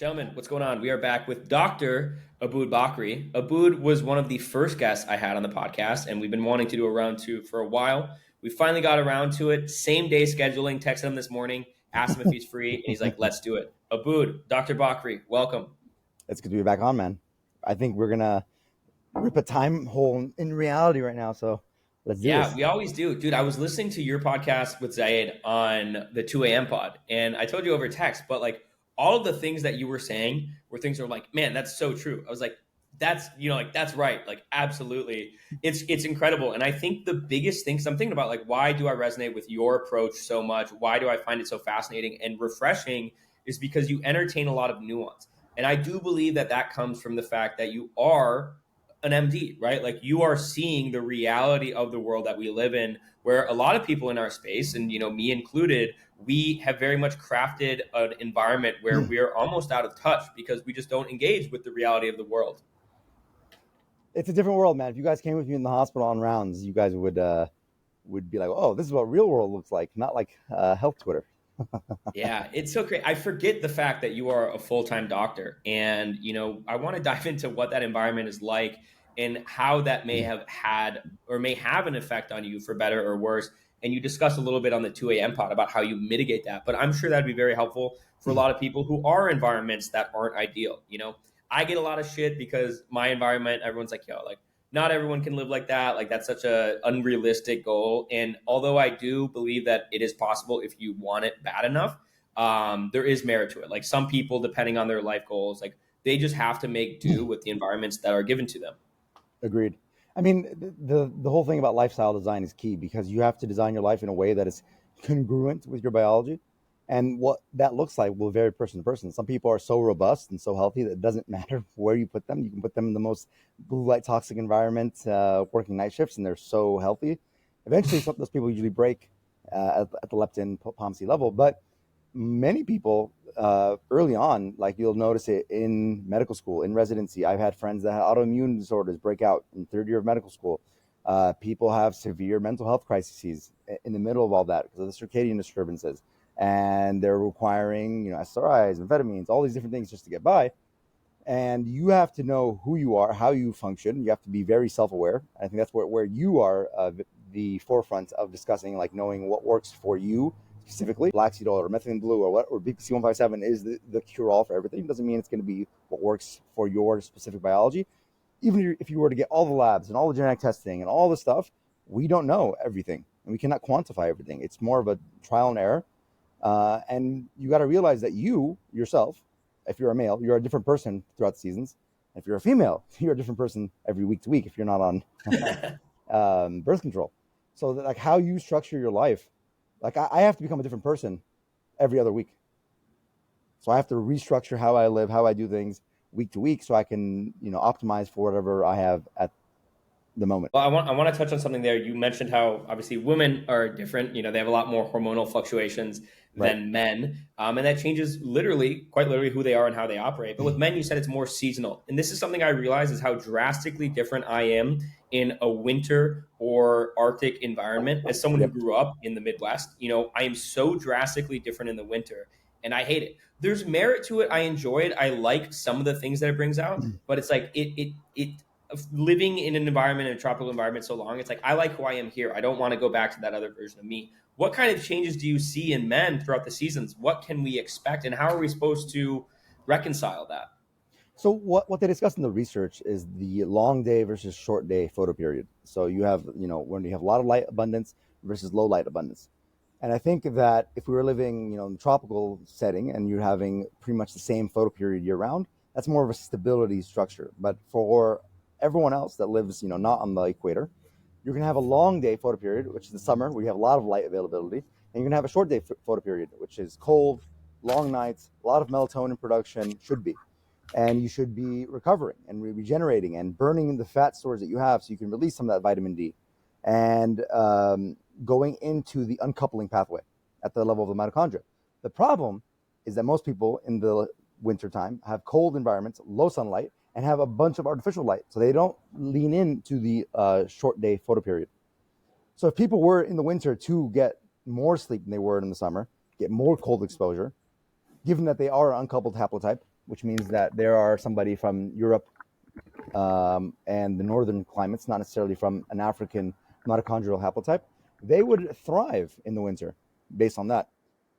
Gentlemen, what's going on? We are back with Dr. Abood Bakri. Abood was one of the first guests I had on the podcast, and we've been wanting to do a round two for a while. We finally got around to it. Same day scheduling. Texted him this morning, asked him if he's free, and he's like, let's do it. Abood, Dr. Bakri, welcome. It's good to be back on, man. I think we're going to rip a time hole in reality right now, so let's do this. Yeah, we always do. Dude, I was listening to your podcast with Zayed on the 2 a.m. pod, and I told you over text, but like, all of the things that you were saying were things that were like, man, that's so true. I was like, that's right. Like, absolutely. It's incredible. And I think the biggest thing, so I'm thinking about like, why do I resonate with your approach so much? Why do I find it so fascinating and refreshing is because you entertain a lot of nuance. And I do believe that comes from the fact that you are an MD, right? Like you are seeing the reality of the world that we live in, where a lot of people in our space, and me included, we have very much crafted an environment where we are almost out of touch because we just don't engage with the reality of the world. It's a different world, man. If you guys came with me in the hospital on rounds, you guys would be like, oh, this is what real world looks like, not like health Twitter. Yeah, it's so great. I forget the fact that you are a full-time doctor. And, I want to dive into what that environment is like and how that may have had or may have an effect on you for better or worse. And you discussed a little bit on the 2 a.m. pod about how you mitigate that. But I'm sure that'd be very helpful for a lot of people who are in environments that aren't ideal. I get a lot of shit because my environment, everyone's like, yo, like, not everyone can live like that. Like that's such a unrealistic goal. And although I do believe that it is possible if you want it bad enough, there is merit to it. Like some people, depending on their life goals, like they just have to make do with the environments that are given to them. Agreed. I mean, the whole thing about lifestyle design is key because you have to design your life in a way that is congruent with your biology. And what that looks like will vary person to person. Some people are so robust and so healthy that it doesn't matter where you put them. You can put them in the most blue light toxic environment, working night shifts, and they're so healthy. Eventually, some of those people usually break at the leptin POMC level. But many people early on, like you'll notice it in medical school, in residency. I've had friends that have autoimmune disorders break out in third year of medical school. People have severe mental health crises in the middle of all that because of the circadian disturbances. And they're requiring, SRIs, amphetamines, all these different things just to get by. And you have to know who you are, how you function. You have to be very self-aware. I think that's where you are the forefront of discussing, like knowing what works for you specifically. Flaxseed oil or methylene blue or BPC 157 is the cure-all for everything. It doesn't mean it's going to be what works for your specific biology. Even if you were to get all the labs and all the genetic testing and all the stuff, we don't know everything. And we cannot quantify everything. It's more of a trial and error. And you got to realize that you yourself, if you're a male, you're a different person throughout the seasons. If you're a female, you're a different person every week to week if you're not on birth control. So that, like how you structure your life, like I have to become a different person every other week. So I have to restructure how I live, how I do things week to week so I can, optimize for whatever I have at the moment. Well, I want to touch on something there. You mentioned how obviously women are different. They have a lot more hormonal fluctuations than men. And that changes quite literally who they are and how they operate. But with men, you said it's more seasonal. And this is something I realize is how drastically different I am in a winter or Arctic environment as someone who grew up in the Midwest. I am so drastically different in the winter and I hate it. There's merit to it. I enjoy it. I like some of the things that it brings out, but it's like it living in an environment, in a tropical environment so long, it's like, I like who I am here. I don't want to go back to that other version of me. What kind of changes do you see in men throughout the seasons? What can we expect and how are we supposed to reconcile that? So what they discuss in the research is the long day versus short day photoperiod. So you have, when you have a lot of light abundance versus low light abundance. And I think that if we were living, in the tropical setting and you're having pretty much the same photoperiod year round, that's more of a stability structure. But for everyone else that lives, not on the equator, you're going to have a long day photoperiod, which is the summer, where you have a lot of light availability. And you're going to have a short day photoperiod, which is cold, long nights, a lot of melatonin production should be. And you should be recovering and regenerating and burning the fat stores that you have so you can release some of that vitamin D. And going into the uncoupling pathway at the level of the mitochondria. The problem is that most people in the wintertime have cold environments, low sunlight, and have a bunch of artificial light. So they don't lean into the short day photoperiod. So if people were in the winter to get more sleep than they were in the summer, get more cold exposure, given that they are an uncoupled haplotype, which means that there are somebody from Europe and the northern climates, not necessarily from an African mitochondrial haplotype, they would thrive in the winter based on that.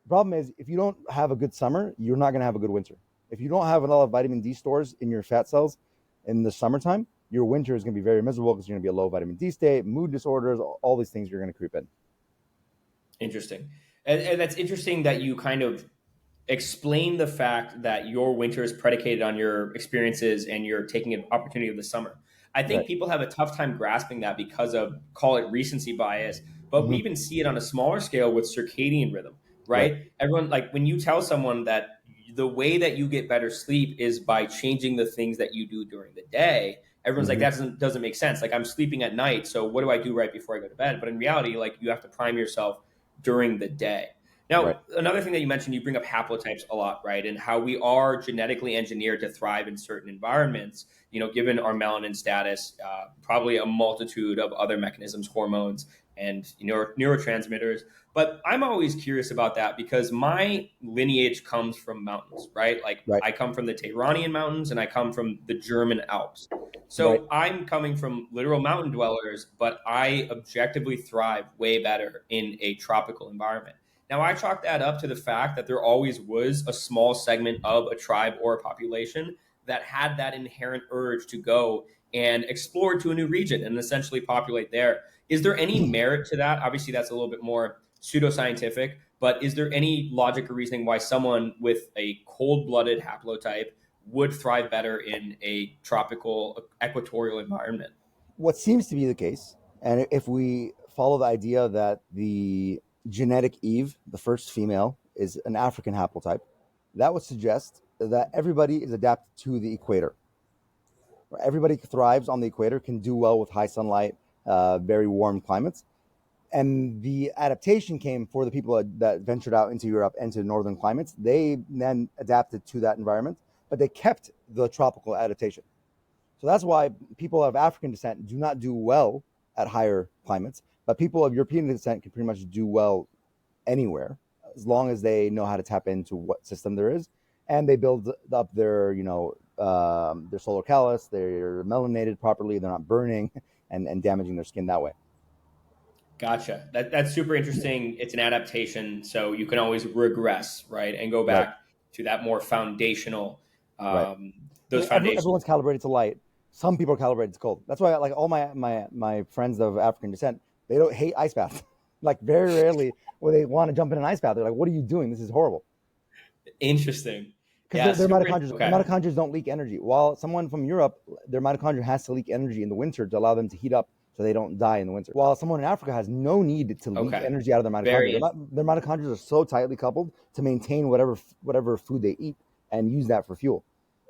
The problem is, if you don't have a good summer, you're not going to have a good winter. If you don't have a lot of vitamin D stores in your fat cells in the summertime, your winter is going to be very miserable because you're going to be a low vitamin D state, mood disorders, all these things you're going to creep in. Interesting. And that's interesting that you kind of explain the fact that your winter is predicated on your experiences and you're taking an opportunity of the summer. I think Right. people have a tough time grasping that because of, call it recency bias, but we Mm-hmm. even see it on a smaller scale with circadian rhythm, Right. right? Everyone, like when you tell someone that the way that you get better sleep is by changing the things that you do during the day, everyone's like, Mm-hmm. that doesn't make sense. Like I'm sleeping at night, so what do I do right before I go to bed? But in reality, like you have to prime yourself during the day. Right. Now, another thing that you mentioned, you bring up haplotypes a lot, right? And how we are genetically engineered to thrive in certain environments, given our melanin status, probably a multitude of other mechanisms, hormones, and neurotransmitters. But I'm always curious about that because my lineage comes from mountains, right? Like Right. I come from the Tehranian mountains and I come from the German Alps. Right. So I'm coming from literal mountain dwellers, but I objectively thrive way better in a tropical environment. Now, I chalk that up to the fact that there always was a small segment of a tribe or a population that had that inherent urge to go and explore to a new region and essentially populate there. Is there any merit to that? Obviously, that's a little bit more pseudoscientific, but is there any logic or reasoning why someone with a cold-blooded haplotype would thrive better in a tropical equatorial environment? What seems to be the case, and if we follow the idea that the genetic Eve, the first female, is an African haplotype, that would suggest that everybody is adapted to the equator. Everybody thrives on the equator, can do well with high sunlight, very warm climates. And the adaptation came for the people that ventured out into Europe and to northern climates. They then adapted to that environment, but they kept the tropical adaptation. So that's why people of African descent do not do well at higher climates, but people of European descent can pretty much do well anywhere as long as they know how to tap into what system there is, and they build up their their solar callus, they're melanated properly, they're not burning and damaging their skin that way. Gotcha. That's super interesting. It's an adaptation, so you can always regress, right, and go Right. back to that more foundational, Right. I those mean, foundations. everyone's calibrated to light. Some people are calibrated to cold. That's why, like all my friends of African descent, they don't hate ice baths. Like very rarely will they want to jump in an ice bath. They're like, "What are you doing? This is horrible." Interesting. Because Yeah, their super. Okay. mitochondria don't leak energy. While someone from Europe, their mitochondria has to leak energy in the winter to allow them to heat up so they don't die in the winter. While someone in Africa has no need to leak Okay. energy out of their mitochondria. Very. Their mitochondria are so tightly coupled to maintain whatever food they eat and use that for fuel.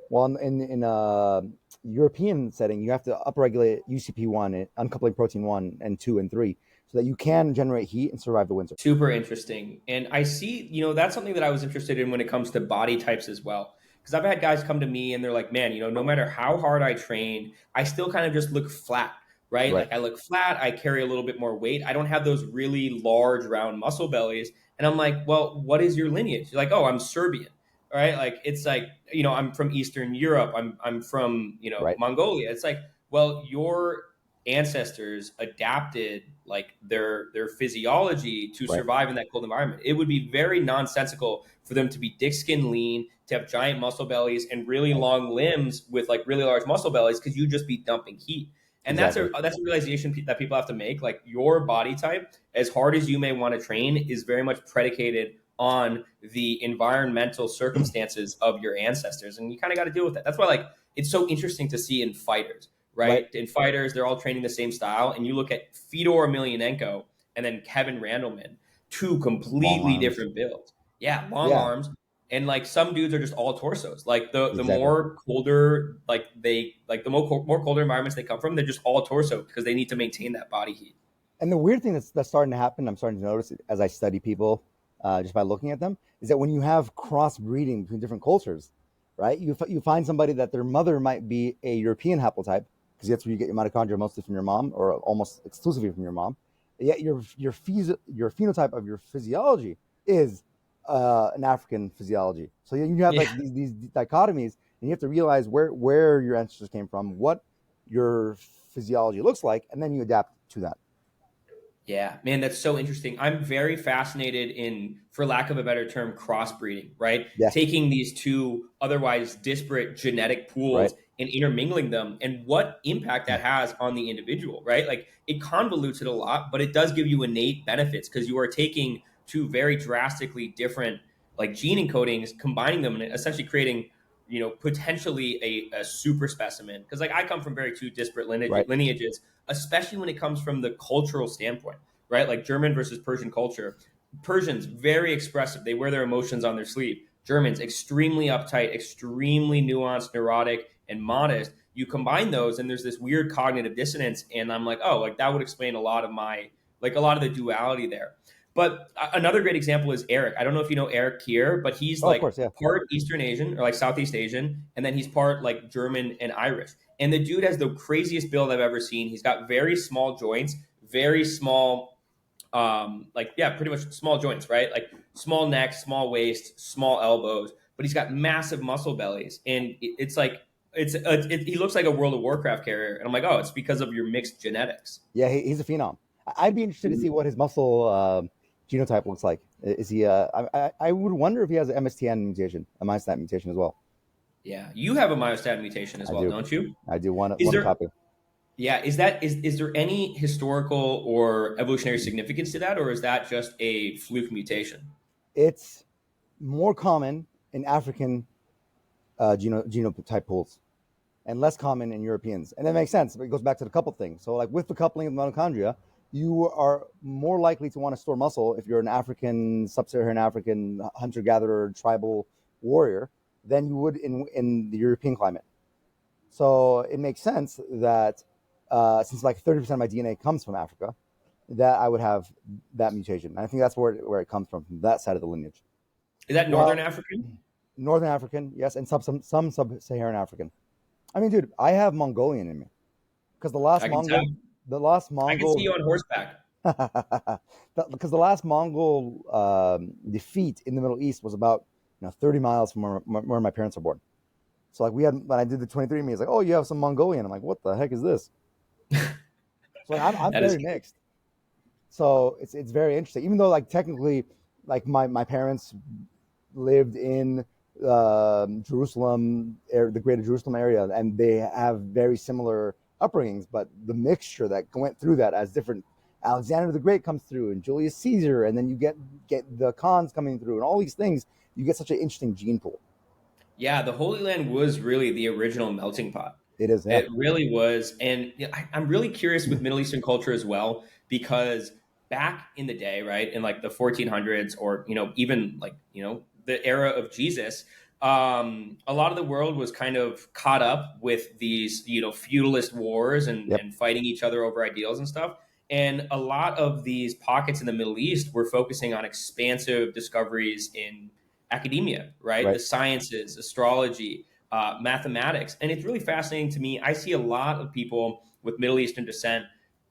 Well, in a European setting, you have to upregulate UCP1, uncoupling protein 1 and 2 and 3, so that you can generate heat and survive the winter. Super interesting. And I see, that's something that I was interested in when it comes to body types as well. Because I've had guys come to me and they're like, man, no matter how hard I train, I still kind of just look flat, right? Right. Like I look flat, I carry a little bit more weight. I don't have those really large, round muscle bellies. And I'm like, well, what is your lineage? You're like, oh, I'm Serbian, right? Like, it's like, I'm from Eastern Europe. I'm from, Right. Mongolia. It's like, well, your ancestors adapted like their physiology to Right. survive in that cold environment. It would be very nonsensical for them to be dick skin lean, to have giant muscle bellies and really Right. long limbs with like really large muscle bellies because you just be dumping heat. And Exactly. that's a realization that people have to make. Like your body type, as hard as you may want to train, is very much predicated on the environmental circumstances of your ancestors, and you kind of got to deal with that. That's why like it's so interesting to see in fighters. Right? In fighters, they're all training the same style. And you look at Fedor Emelianenko and then Kevin Randleman, two Long completely arms. different builds. Yeah, long Yeah. arms. And like some dudes are just all torsos. Like the Exactly. more colder, like the more colder environments they come from, they're just all torso because they need to maintain that body heat. And the weird thing that's starting to happen, I'm starting to notice it as I study people, just by looking at them, is that when you have crossbreeding between different cultures, right? You find somebody that their mother might be a European haplotype, because that's where you get your mitochondria mostly from your mom, or almost exclusively from your mom. Yet your phenotype of your physiology is an African physiology. So you have Yeah. like these dichotomies, and you have to realize where your ancestors came from, what your physiology looks like, and then you adapt to that. Yeah, man, that's so interesting. I'm very fascinated in, for lack of a better term, crossbreeding, right? Yes, Taking these two otherwise disparate genetic right, pools and intermingling them and what impact that has on the individual, right? Like it convolutes it a lot, but it does give you innate benefits because you are taking two very drastically different like gene encodings, combining them and essentially creating, potentially a super specimen. Because like I come from very two disparate right, lineages, especially when it comes from the cultural standpoint, right? Like German versus Persian culture. Persians, very expressive. They wear their emotions on their sleeve. Germans, extremely uptight, extremely nuanced, neurotic, and modest. You combine those, and there's this weird cognitive dissonance. And I'm like, oh, like that would explain a lot of a lot of the duality there. But another great example is Eric. I don't know if you know Eric here, but he's oh, of like course, yeah, part Eastern Asian or like Southeast Asian, and then he's part like German and Irish. And the dude has the craziest build I've ever seen. He's got very small joints, very small, pretty much small joints, right? Like small neck, small waist, small elbows, but he's got massive muscle bellies, and it's like he looks like a World of Warcraft carrier, and I'm like, oh, it's because of your mixed genetics. yeah. He's a phenom. I'd be interested to see what his muscle genotype looks like. Is he? I would wonder if he has an MSTN mutation, a myostatin mutation as well. Yeah, you have a myostatin mutation as I well, do. don't you? I do Is one there copy. Yeah, is there any historical or evolutionary significance to that, or is that just a fluke mutation? It's more common in African genotype pools and less common in Europeans. And that makes sense. It goes back to the couple thing. So, like with the coupling of mitochondria, you are more likely to want to store muscle if you're an African, sub-Saharan African hunter-gatherer, tribal warrior than you would in the European climate. So it makes sense that since like 30% of my DNA comes from Africa, that I would have that mutation. And I think that's where it comes from that side of the lineage. Is that Northern Well, African? Northern African, yes, and some sub-Saharan African. I mean, dude, I have Mongolian in me because I can tell. the last I can see Mongol, you on horseback. because the last Mongol defeat in the Middle East was about 30 miles from where my parents were born. So like when I did the 23andMe, it's like, oh, you have some Mongolian. I'm like, what the heck is this? So like, I'm That is very mixed. So it's very interesting. Even though like technically, like my parents lived in Jerusalem, the greater Jerusalem area, and they have very similar upbringings. But the mixture that went through that as different Alexander the Great comes through, and Julius Caesar, and then you get the Khans coming through, and all these things, you get such an interesting gene pool. Yeah, the Holy Land was really the original melting pot. It is, yeah, It really was. And I'm really curious with Middle Eastern culture as well, because back in the day, right, in like the 1400s or, even like, the era of Jesus, a lot of the world was kind of caught up with these, feudalist wars yep, and fighting each other over ideals and stuff. And a lot of these pockets in the Middle East were focusing on expansive discoveries in academia, right? The right. sciences, astrology, mathematics. And it's really fascinating to me. I see a lot of people with Middle Eastern descent.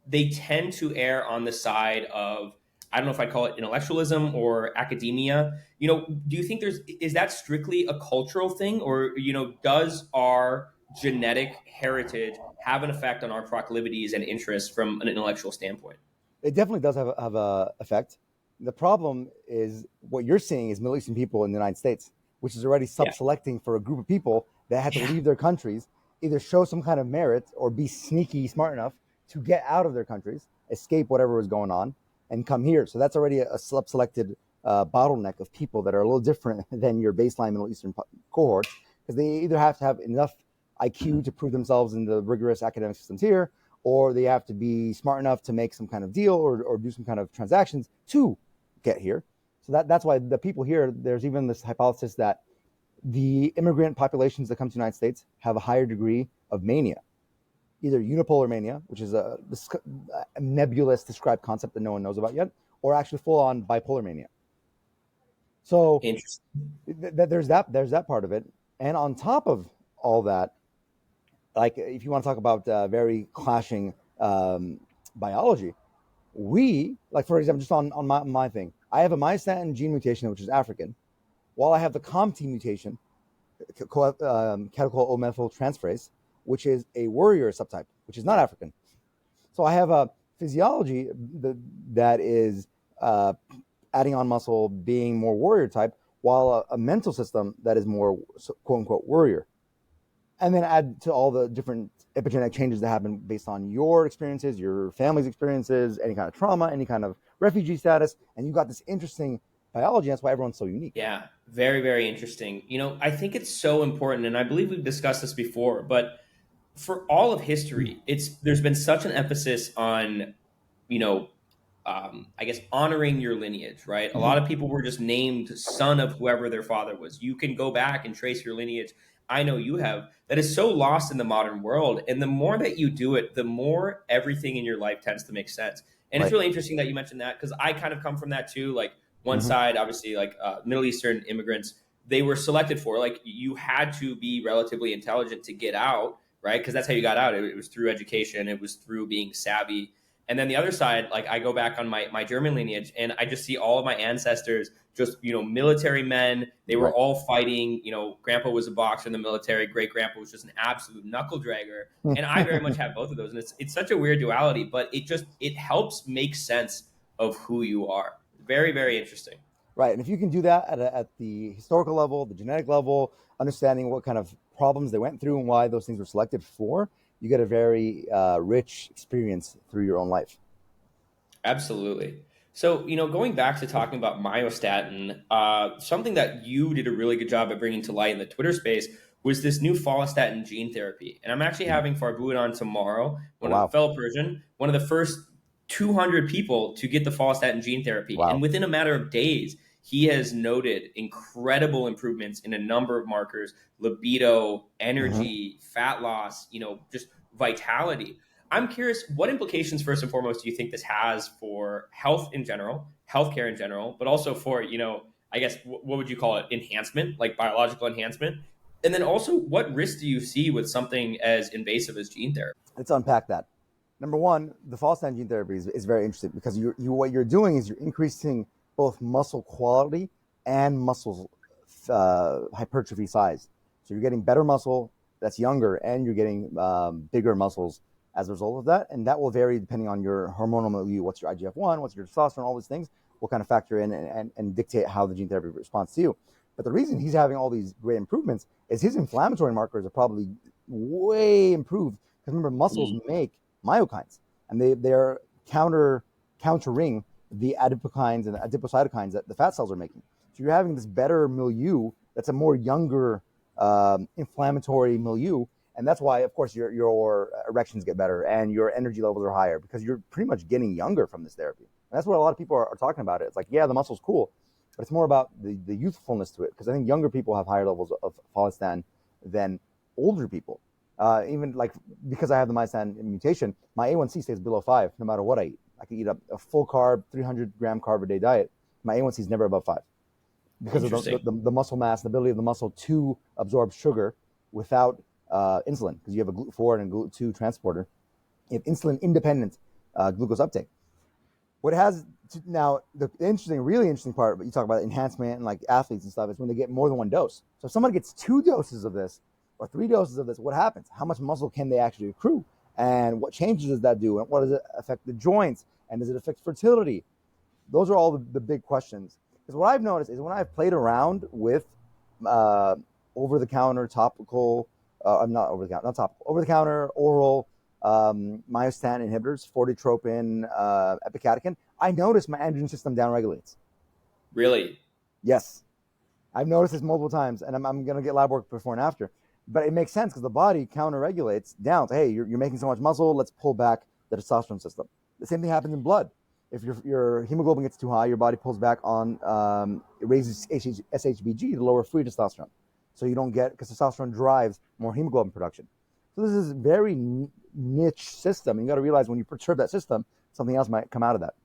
They tend to err on the side of, I don't know if I'd call it intellectualism or academia. Do you think is that strictly a cultural thing, or, does our genetic heritage have an effect on our proclivities and interests from an intellectual standpoint? It definitely does have a effect. The problem is what you're seeing is Middle Eastern people in the United States, which is already Yeah. sub-selecting for a group of people that had to Yeah. leave their countries, either show some kind of merit or be sneaky smart enough to get out of their countries, escape whatever was going on, and come here. So that's already a sub-selected bottleneck of people that are a little different than your baseline Middle Eastern cohort, because they either have to have enough IQ to prove themselves in the rigorous academic systems here, or they have to be smart enough to make some kind of deal or do some kind of transactions to get here. So that's why the people here, there's even this hypothesis that the immigrant populations that come to the United States have a higher degree of mania, either unipolar mania, which is a nebulous described concept that no one knows about yet, or actually full on bipolar mania. So Interesting. there's that part of it. And on top of all that, like if you want to talk about very clashing biology, we, like for example, just on my thing, I have a myostatin gene mutation, which is African, while I have the COMT mutation, catechol-O-methyltransferase, which is a warrior subtype, which is not African. So I have a physiology that is adding on muscle, being more warrior type, while a mental system that is more quote unquote warrior. And then add to all the different epigenetic changes that happen based on your experiences, your family's experiences, any kind of trauma, any kind of refugee status, and you got this interesting biology. That's why everyone's so unique. Yeah, very, very interesting. I think it's so important, and I believe we've discussed this before, but for all of history, there's been such an emphasis on, you know, I guess honoring your lineage, right? A lot of people were just named son of whoever their father was. You can go back and trace your lineage. I know you have. That is so lost in the modern world. And the more that you do it, the more everything in your life tends to make sense. And it's really interesting that you mentioned that, because I kind of come from that too. Like one side, obviously, like Middle Eastern immigrants, they were selected for, like, you had to be relatively intelligent to get out, right? Because that's how you got out. It was through education. It was through being savvy. And then the other side, like I go back on my German lineage, and I just see all of my ancestors, just, military men. They were all fighting. Grandpa was a boxer in the military. Great grandpa was just an absolute knuckle dragger. And I very much have both of those. And it's such a weird duality, but it helps make sense of who you are. Very, very interesting. Right. And if you can do that at the historical level, the genetic level, understanding what kind of problems they went through and why those things were selected for, you get a very rich experience through your own life. Absolutely. So, going back to talking about myostatin, something that you did a really good job at bringing to light in the Twitter space was this new follistatin gene therapy. And I'm actually having Farbuid on tomorrow, a fellow Persian, one of the first 200 people to get the follistatin gene therapy. Wow. And within a matter of days, he has noted incredible improvements in a number of markers: libido, energy, fat loss, just vitality. I'm curious, what implications, first and foremost, do you think this has for health in general, healthcare in general, but also for, I guess, what would you call it? Enhancement, like biological enhancement? And then also, what risks do you see with something as invasive as gene therapy? Let's unpack that. Number one, the follistatin gene therapy is very interesting, because what you're doing is you're increasing both muscle quality and muscle hypertrophy size. So you're getting better muscle that's younger, and you're getting bigger muscles as a result of that. And that will vary depending on your hormonal milieu. What's your IGF-1, what's your testosterone, all these things will kind of factor in and dictate how the gene therapy responds to you. But the reason he's having all these great improvements is his inflammatory markers are probably way improved. Because remember, muscles make myokines, and they're countering the adipokines and the adipocytokines that the fat cells are making. So you're having this better milieu that's a more younger inflammatory milieu. And that's why, of course, your erections get better and your energy levels are higher, because you're pretty much getting younger from this therapy. And that's what a lot of people are talking about. It's like, yeah, the muscle's cool, but it's more about the youthfulness to it. Because I think younger people have higher levels of follistatin than older people. Even like, because I have the myostatin mutation, my A1C stays below 5 no matter what I eat. I can eat a full carb, 300-gram carb a day diet. My A1C is never above 5 because of the muscle mass, the ability of the muscle to absorb sugar without insulin, because you have a GLUT4 and a GLUT2 transporter. You have insulin independent glucose uptake. What it has now, the really interesting part, but you talk about enhancement and like athletes and stuff, is when they get more than one dose. So if someone gets 2 doses of this or 3 doses of this, what happens? How much muscle can they actually accrue? And what changes does that do? And what does it affect the joints? And does it affect fertility? Those are all the big questions. Because what I've noticed is when I've played around with over-the-counter topical, over-the-counter oral myostatin inhibitors, fortitropin, epicatechin, I notice my androgen system downregulates. Really? Yes. I've noticed this multiple times, and I'm going to get lab work before and after. But it makes sense because the body counter-regulates down. So, hey, you're making so much muscle, let's pull back the testosterone system. The same thing happens in blood. If your hemoglobin gets too high, your body pulls back on, it raises SHBG to lower free testosterone. So you don't get, because testosterone drives more hemoglobin production. So this is a very niche system. You got to realize when you perturb that system, something else might come out of that.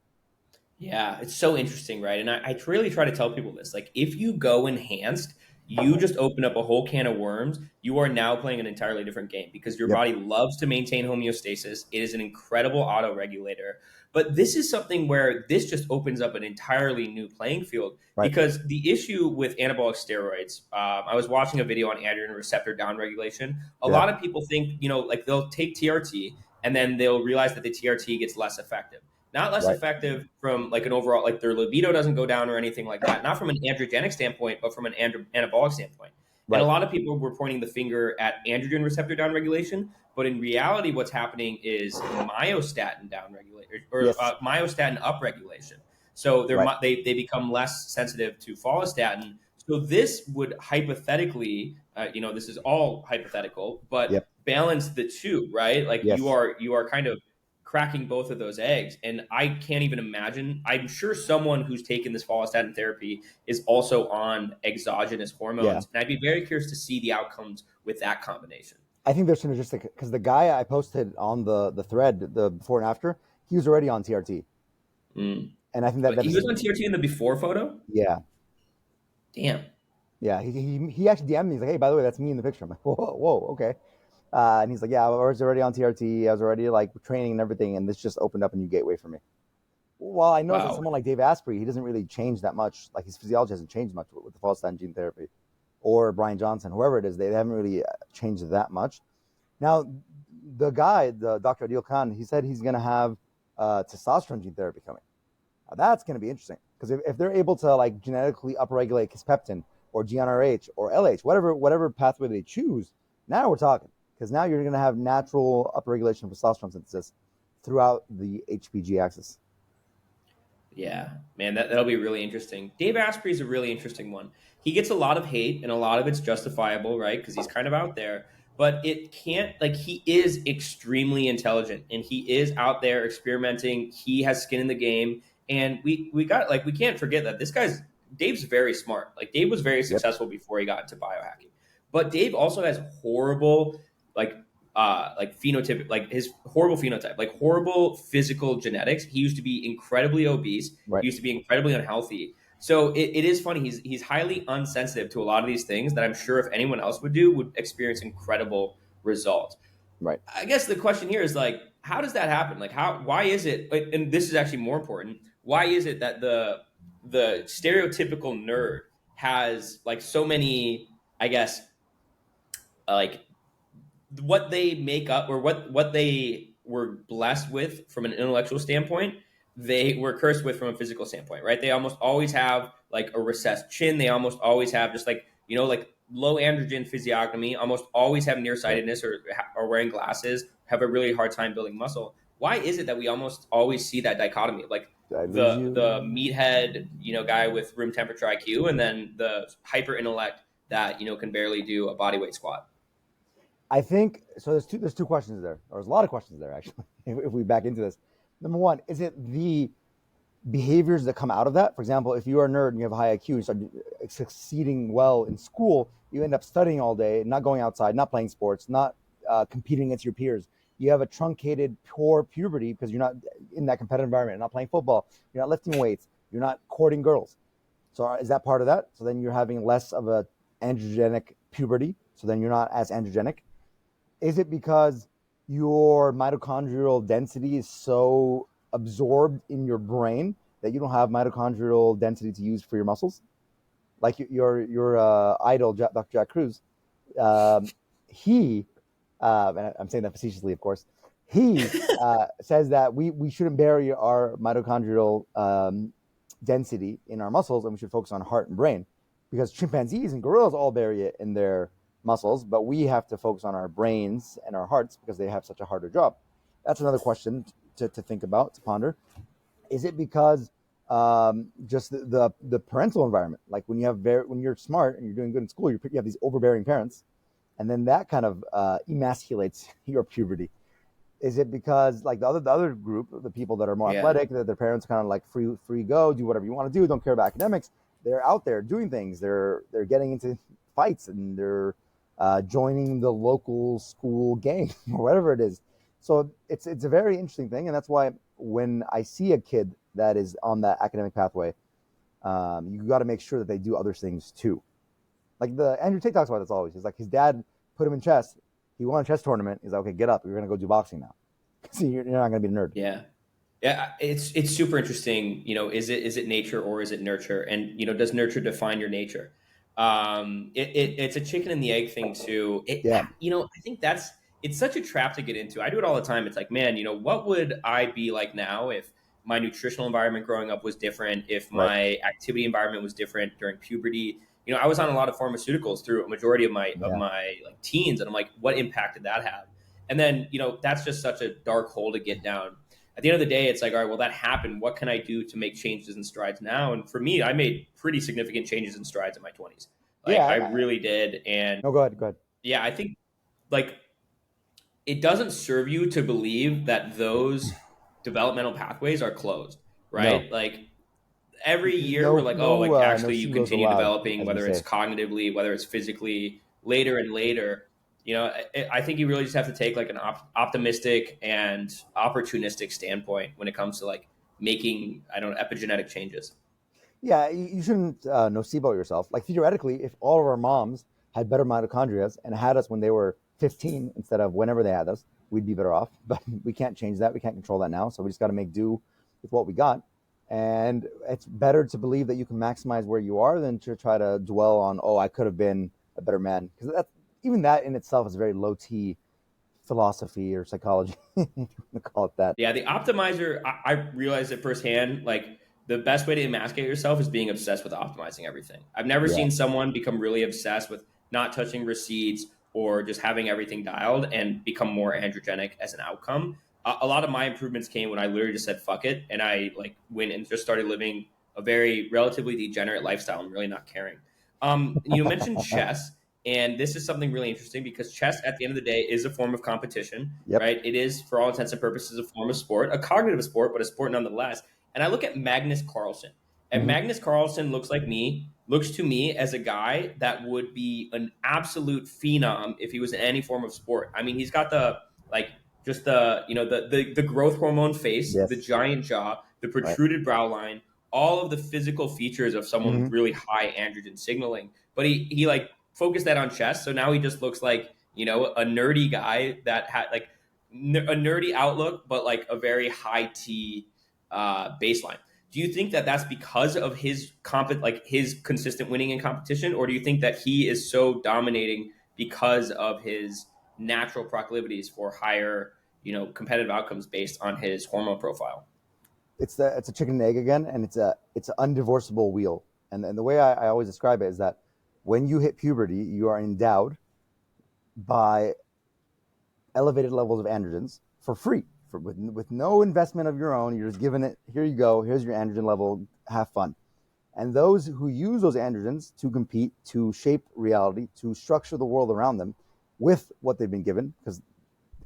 Yeah, it's so interesting, right? And I really try to tell people this. Like, if you go enhanced, you just open up a whole can of worms. You are now playing an entirely different game because your Yep. body loves to maintain homeostasis. It is an incredible autoregulator. But this is something where this just opens up an entirely new playing field Right. because the issue with anabolic steroids, I was watching a video on androgen receptor downregulation. A Yeah. lot of people think, like they'll take TRT and then they'll realize that the TRT gets less effective. Not less Right. effective from like an overall, like their libido doesn't go down or anything like that. Not from an androgenic standpoint, but from an anabolic standpoint. And a Right. lot of people were pointing the finger at androgen receptor downregulation, but in reality, what's happening is myostatin downregulation or Yes. myostatin upregulation. So Right. they become less sensitive to follistatin. So this would hypothetically, this is all hypothetical, but Yep. balance the two, right? Like you Yes. are kind of cracking both of those eggs. And I can't even imagine. I'm sure someone who's taken this follistatin therapy is also on exogenous Yeah. hormones. And I'd be very curious to see the outcomes with that combination. I think they're synergistic because the guy I posted on the thread, the before and after, he was already on TRT, Mm. and I think that But that he is was on TRT in the before photo? yeah. Damn. Yeah, he actually DM'd me. He's like, "Hey, by the way, that's me in the picture." I'm like, "Whoa, okay." And he's like, "Yeah, I was already on TRT. I was already like training and everything, and this just opened up a new gateway for me." Well, I noticed that Wow. someone like Dave Asprey, he doesn't really change that much. Like his physiology hasn't changed much with the follistatin gene therapy, or Brian Johnson, whoever it is, they haven't really changed that much. Now, the guy, the Dr. Adil Khan, he said he's going to have testosterone gene therapy coming. Now, that's going to be interesting because if they're able to like genetically upregulate kisspeptin or GnRH or LH, whatever pathway they choose, now we're talking because now you're going to have natural upregulation of testosterone synthesis throughout the HPG axis. Yeah, man, that'll be really interesting. Dave Asprey is a really interesting one. He gets a lot of hate, and a lot of it's justifiable, right? Because he's kind of out there. But it can't, like, he is extremely intelligent, and he is out there experimenting. He has skin in the game, and we can't forget that Dave's very smart. Like Dave was very Yep. successful before he got into biohacking, but Dave also has horrible, like phenotypic, like his horrible phenotype, like horrible physical genetics. He used to be incredibly obese. Right. He used to be incredibly unhealthy. So it is funny. He's highly unsensitive to a lot of these things that I'm sure if anyone else would experience incredible results. Right. I guess the question here is like, how does that happen? Like why is it, and this is actually more important, why is it that the stereotypical nerd has like so many, I guess, like what they make up or what they were blessed with from an intellectual standpoint, they were cursed with from a physical standpoint, right? They almost always have like a recessed chin. They almost always have just like, like low androgen physiognomy, almost always have Yep. nearsightedness or wearing glasses, have a really hard time building muscle. Why is it that we almost always see that dichotomy of like Did I lose the you? meathead, guy with room temperature IQ and then the hyper intellect that, can barely do a bodyweight squat? I think so. There's two questions there. Or there's a lot of questions there actually. If we back into this, number one, is it the behaviors that come out of that? For example, if you are a nerd and you have a high IQ and you start succeeding well in school, you end up studying all day, not going outside, not playing sports, not competing against your peers. You have a truncated, poor puberty because you're not in that competitive environment. You're not playing football. You're not lifting weights. You're not courting girls. So is that part of that? So then you're having less of a androgenic puberty. So then you're not as androgenic. Is it because your mitochondrial density is so absorbed in your brain that you don't have mitochondrial density to use for your muscles? Like your idol, Dr. Jack Cruz, he, and I'm saying that facetiously, of course, he says that we shouldn't bury our mitochondrial density in our muscles and we should focus on heart and brain because chimpanzees and gorillas all bury it in their muscles, but we have to focus on our brains and our hearts because they have such a harder job. That's another question to think about, to ponder. Is it because just the parental environment? Like when you're smart and you're doing good in school, you have these overbearing parents, and then that kind of emasculates your puberty. Is it because like the other group, the people that are more Yeah. athletic, that their parents kind of like free go, do whatever you want to do, don't care about academics? They're out there doing things. They're getting into fights and they're joining the local school gang or whatever it is. So it's a very interesting thing, and that's why when I see a kid that is on that academic pathway, you got to make sure that they do other things too. Like the Andrew Tate talks about this always. He's like his dad put him in chess. He won a chess tournament. He's like, okay, get up. You're gonna go do boxing now. See, you're not gonna be a nerd. Yeah. Yeah, it's super interesting. Is it nature or is it nurture? And does nurture define your nature? It's a chicken and the egg thing too. Yeah, I think it's such a trap to get into. I do it all the time. It's like, man, what would I be like now if my nutritional environment growing up was different, if right. my activity environment was different during puberty? I was on a lot of pharmaceuticals through a majority of my Yeah, like teens, and I'm like, what impact did that have? And then that's just such a dark hole to get down. At the end of the day, it's like, all right, well, that happened. What can I do to make changes and strides now? And for me, I made pretty significant changes and strides in my 20s. Like, yeah. I really did. And No, go ahead. Go ahead. yeah, I think like it doesn't serve you to believe that those developmental pathways are closed, No, right? Like every year we're no, like, oh, like no actually you nocebos continue allowed, developing, as we whether it's say. cognitively, whether it's physically, later and later. I think you really just have to take like an optimistic and opportunistic standpoint when it comes to like making, I don't know, epigenetic changes. Yeah, you shouldn't nocebo yourself. Like theoretically, if all of our moms had better mitochondria and had us when they were 15 instead of whenever they had us, we'd be better off. But we can't change that. We can't control that now. So we just got to make do with what we got. And it's better to believe that you can maximize where you are than to try to dwell on, oh, I could have been a better man. Because that's even that in itself is a very low T philosophy or psychology, if you want to call it that. Yeah, the optimizer, I realized it firsthand. Like the best way to emasculate yourself is being obsessed with optimizing everything. I've never Yeah. seen someone become really obsessed with not touching receipts or just having everything dialed and become more androgenic as an outcome. A lot of my improvements came when I literally just said fuck it, and I like went and just started living a very relatively degenerate lifestyle and really not caring. You mentioned chess, and this is something really interesting because chess, at the end of the day, is a form of competition, Yep. right? It is, for all intents and purposes, a form of sport, a cognitive sport, but a sport nonetheless. And I look at Magnus Carlsen, and Hmm. Magnus Carlsen looks to me as a guy that would be an absolute phenom if he was in any form of sport. I mean, he's got the like just the growth hormone face, the Yes. giant jaw, the Right. protruded brow line, all of the physical features of someone Hmm. with really high androgen signaling. But he like focused that on chess, so now he just looks like a nerdy guy that had like a nerdy outlook, but like a very high T baseline. Do you think that that's because of his consistent winning in competition, or do you think that he is so dominating because of his natural proclivities for higher, competitive outcomes based on his hormone profile? It's a chicken and egg again, and it's an undivorceable wheel. And the way I always describe it is that when you hit puberty, you are endowed by elevated levels of androgens for free, with no investment of your own. You're just given it. Here you go. Here's your androgen level. Have fun. And those who use those androgens to compete, to shape reality, to structure the world around them with what they've been given, because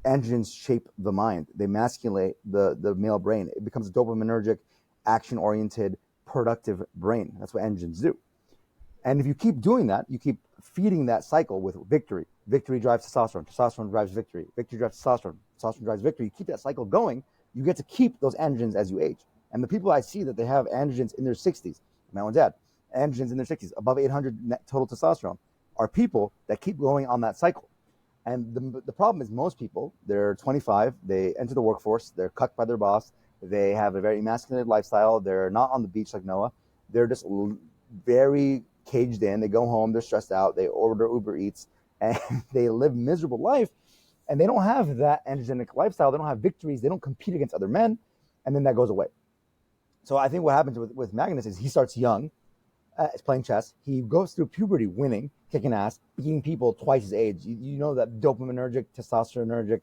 androgens shape the mind. They masculate the male brain. It becomes a dopaminergic, action-oriented, productive brain. That's what androgens do. And if you keep doing that, you keep feeding that cycle with victory. Victory drives testosterone. Testosterone drives victory. Victory drives testosterone. Testosterone drives victory. You keep that cycle going. You get to keep those androgens as you age. And the people I see that they have androgens in their 60s, my own dad, androgens in their 60s, above 800 net total testosterone, are people that keep going on that cycle. And the problem is most people, they're 25, they enter the workforce, they're cut by their boss, they have a very emasculated lifestyle, they're not on the beach like Noah, they're just very caged in, they go home, they're stressed out, they order Uber Eats, and they live miserable life, and they don't have that androgenic lifestyle, they don't have victories, they don't compete against other men, and then that goes away. So I think what happens with Magnus is he starts young, is playing chess. He goes through puberty winning, kicking ass, beating people twice his age. You know that dopaminergic, testosteronergic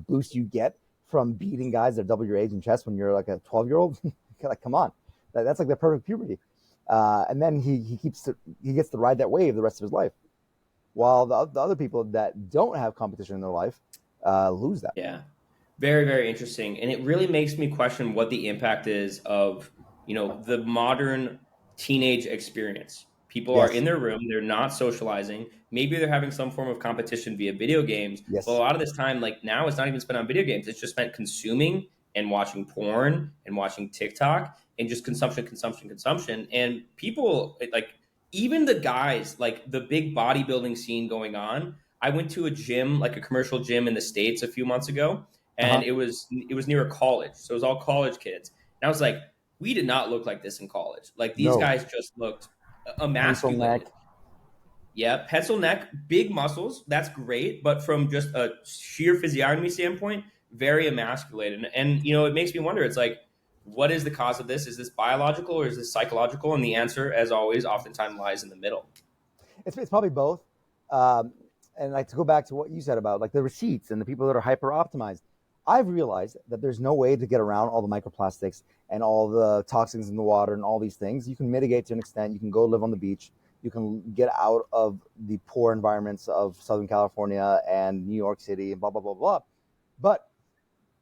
boost you get from beating guys that are double your age in chess when you're like a 12-year-old. Like, come on. That's like the perfect puberty. And then he gets to ride that wave the rest of his life. While the other people that don't have competition in their life lose that. Yeah. Very, very interesting. And it really makes me question what the impact is of, the modern teenage experience. People are Yes. in their room, they're not socializing. Maybe they're having some form of competition via video games. But a Yes. lot of this time, like now, it's not even spent on video games. It's just spent consuming and watching porn and watching TikTok and just consumption, consumption, consumption. And people, like, even the guys, like the big bodybuilding scene going on. I went to a gym, like a commercial gym in the States a few months ago, and Uh-huh. it was near a college. So it was all college kids. And I was like, we did not look like this in college. Like these No. guys just looked Pencil emasculated. neck. Yeah, pencil neck, big muscles, that's great, but from just a sheer physiognomy standpoint, very emasculated. And it makes me wonder, it's like, what is the cause of this? Is this biological or is this psychological? And the answer, as always, oftentimes lies in the middle. It's probably both. Um, and like to go back to what you said about like the receipts and the people that are hyper optimized, I've realized that there's no way to get around all the microplastics and all the toxins in the water and all these things. You can mitigate to an extent. You can go live on the beach. You can get out of the poor environments of Southern California and New York City and blah, blah, blah, blah. But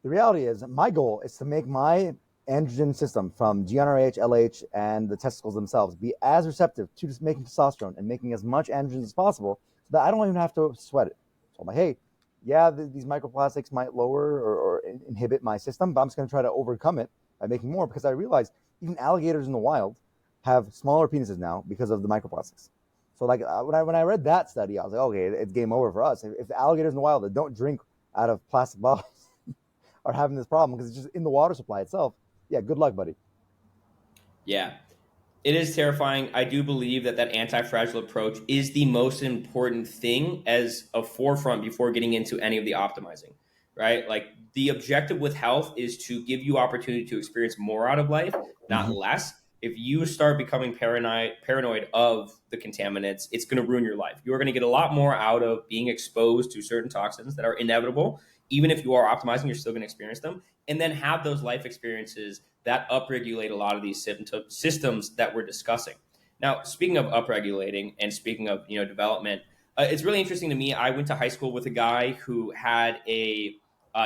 the reality is my goal is to make my androgen system from GnRH, LH, and the testicles themselves be as receptive to just making testosterone and making as much androgen as possible so that I don't even have to sweat it. So I'm like, hey, yeah, these microplastics might lower or inhibit my system, but I'm just going to try to overcome it by making more because I realize even alligators in the wild have smaller penises now because of the microplastics. So like when I read that study, I was like, okay, it's game over for us. If the alligators in the wild that don't drink out of plastic bottles are having this problem because it's just in the water supply itself, yeah, good luck, buddy. Yeah. It is terrifying. I do believe that anti-fragile approach is the most important thing as a forefront before getting into any of the optimizing, right? Like the objective with health is to give you opportunity to experience more out of life, not Mm-hmm. less. If you start becoming paranoid of the contaminants, it's going to ruin your life. You're going to get a lot more out of being exposed to certain toxins that are inevitable. Even if you are optimizing, you're still going to experience them, and then have those life experiences that upregulate a lot of these systems that we're discussing. Now, speaking of upregulating and speaking of development, it's really interesting to me. I went to high school with a guy who had a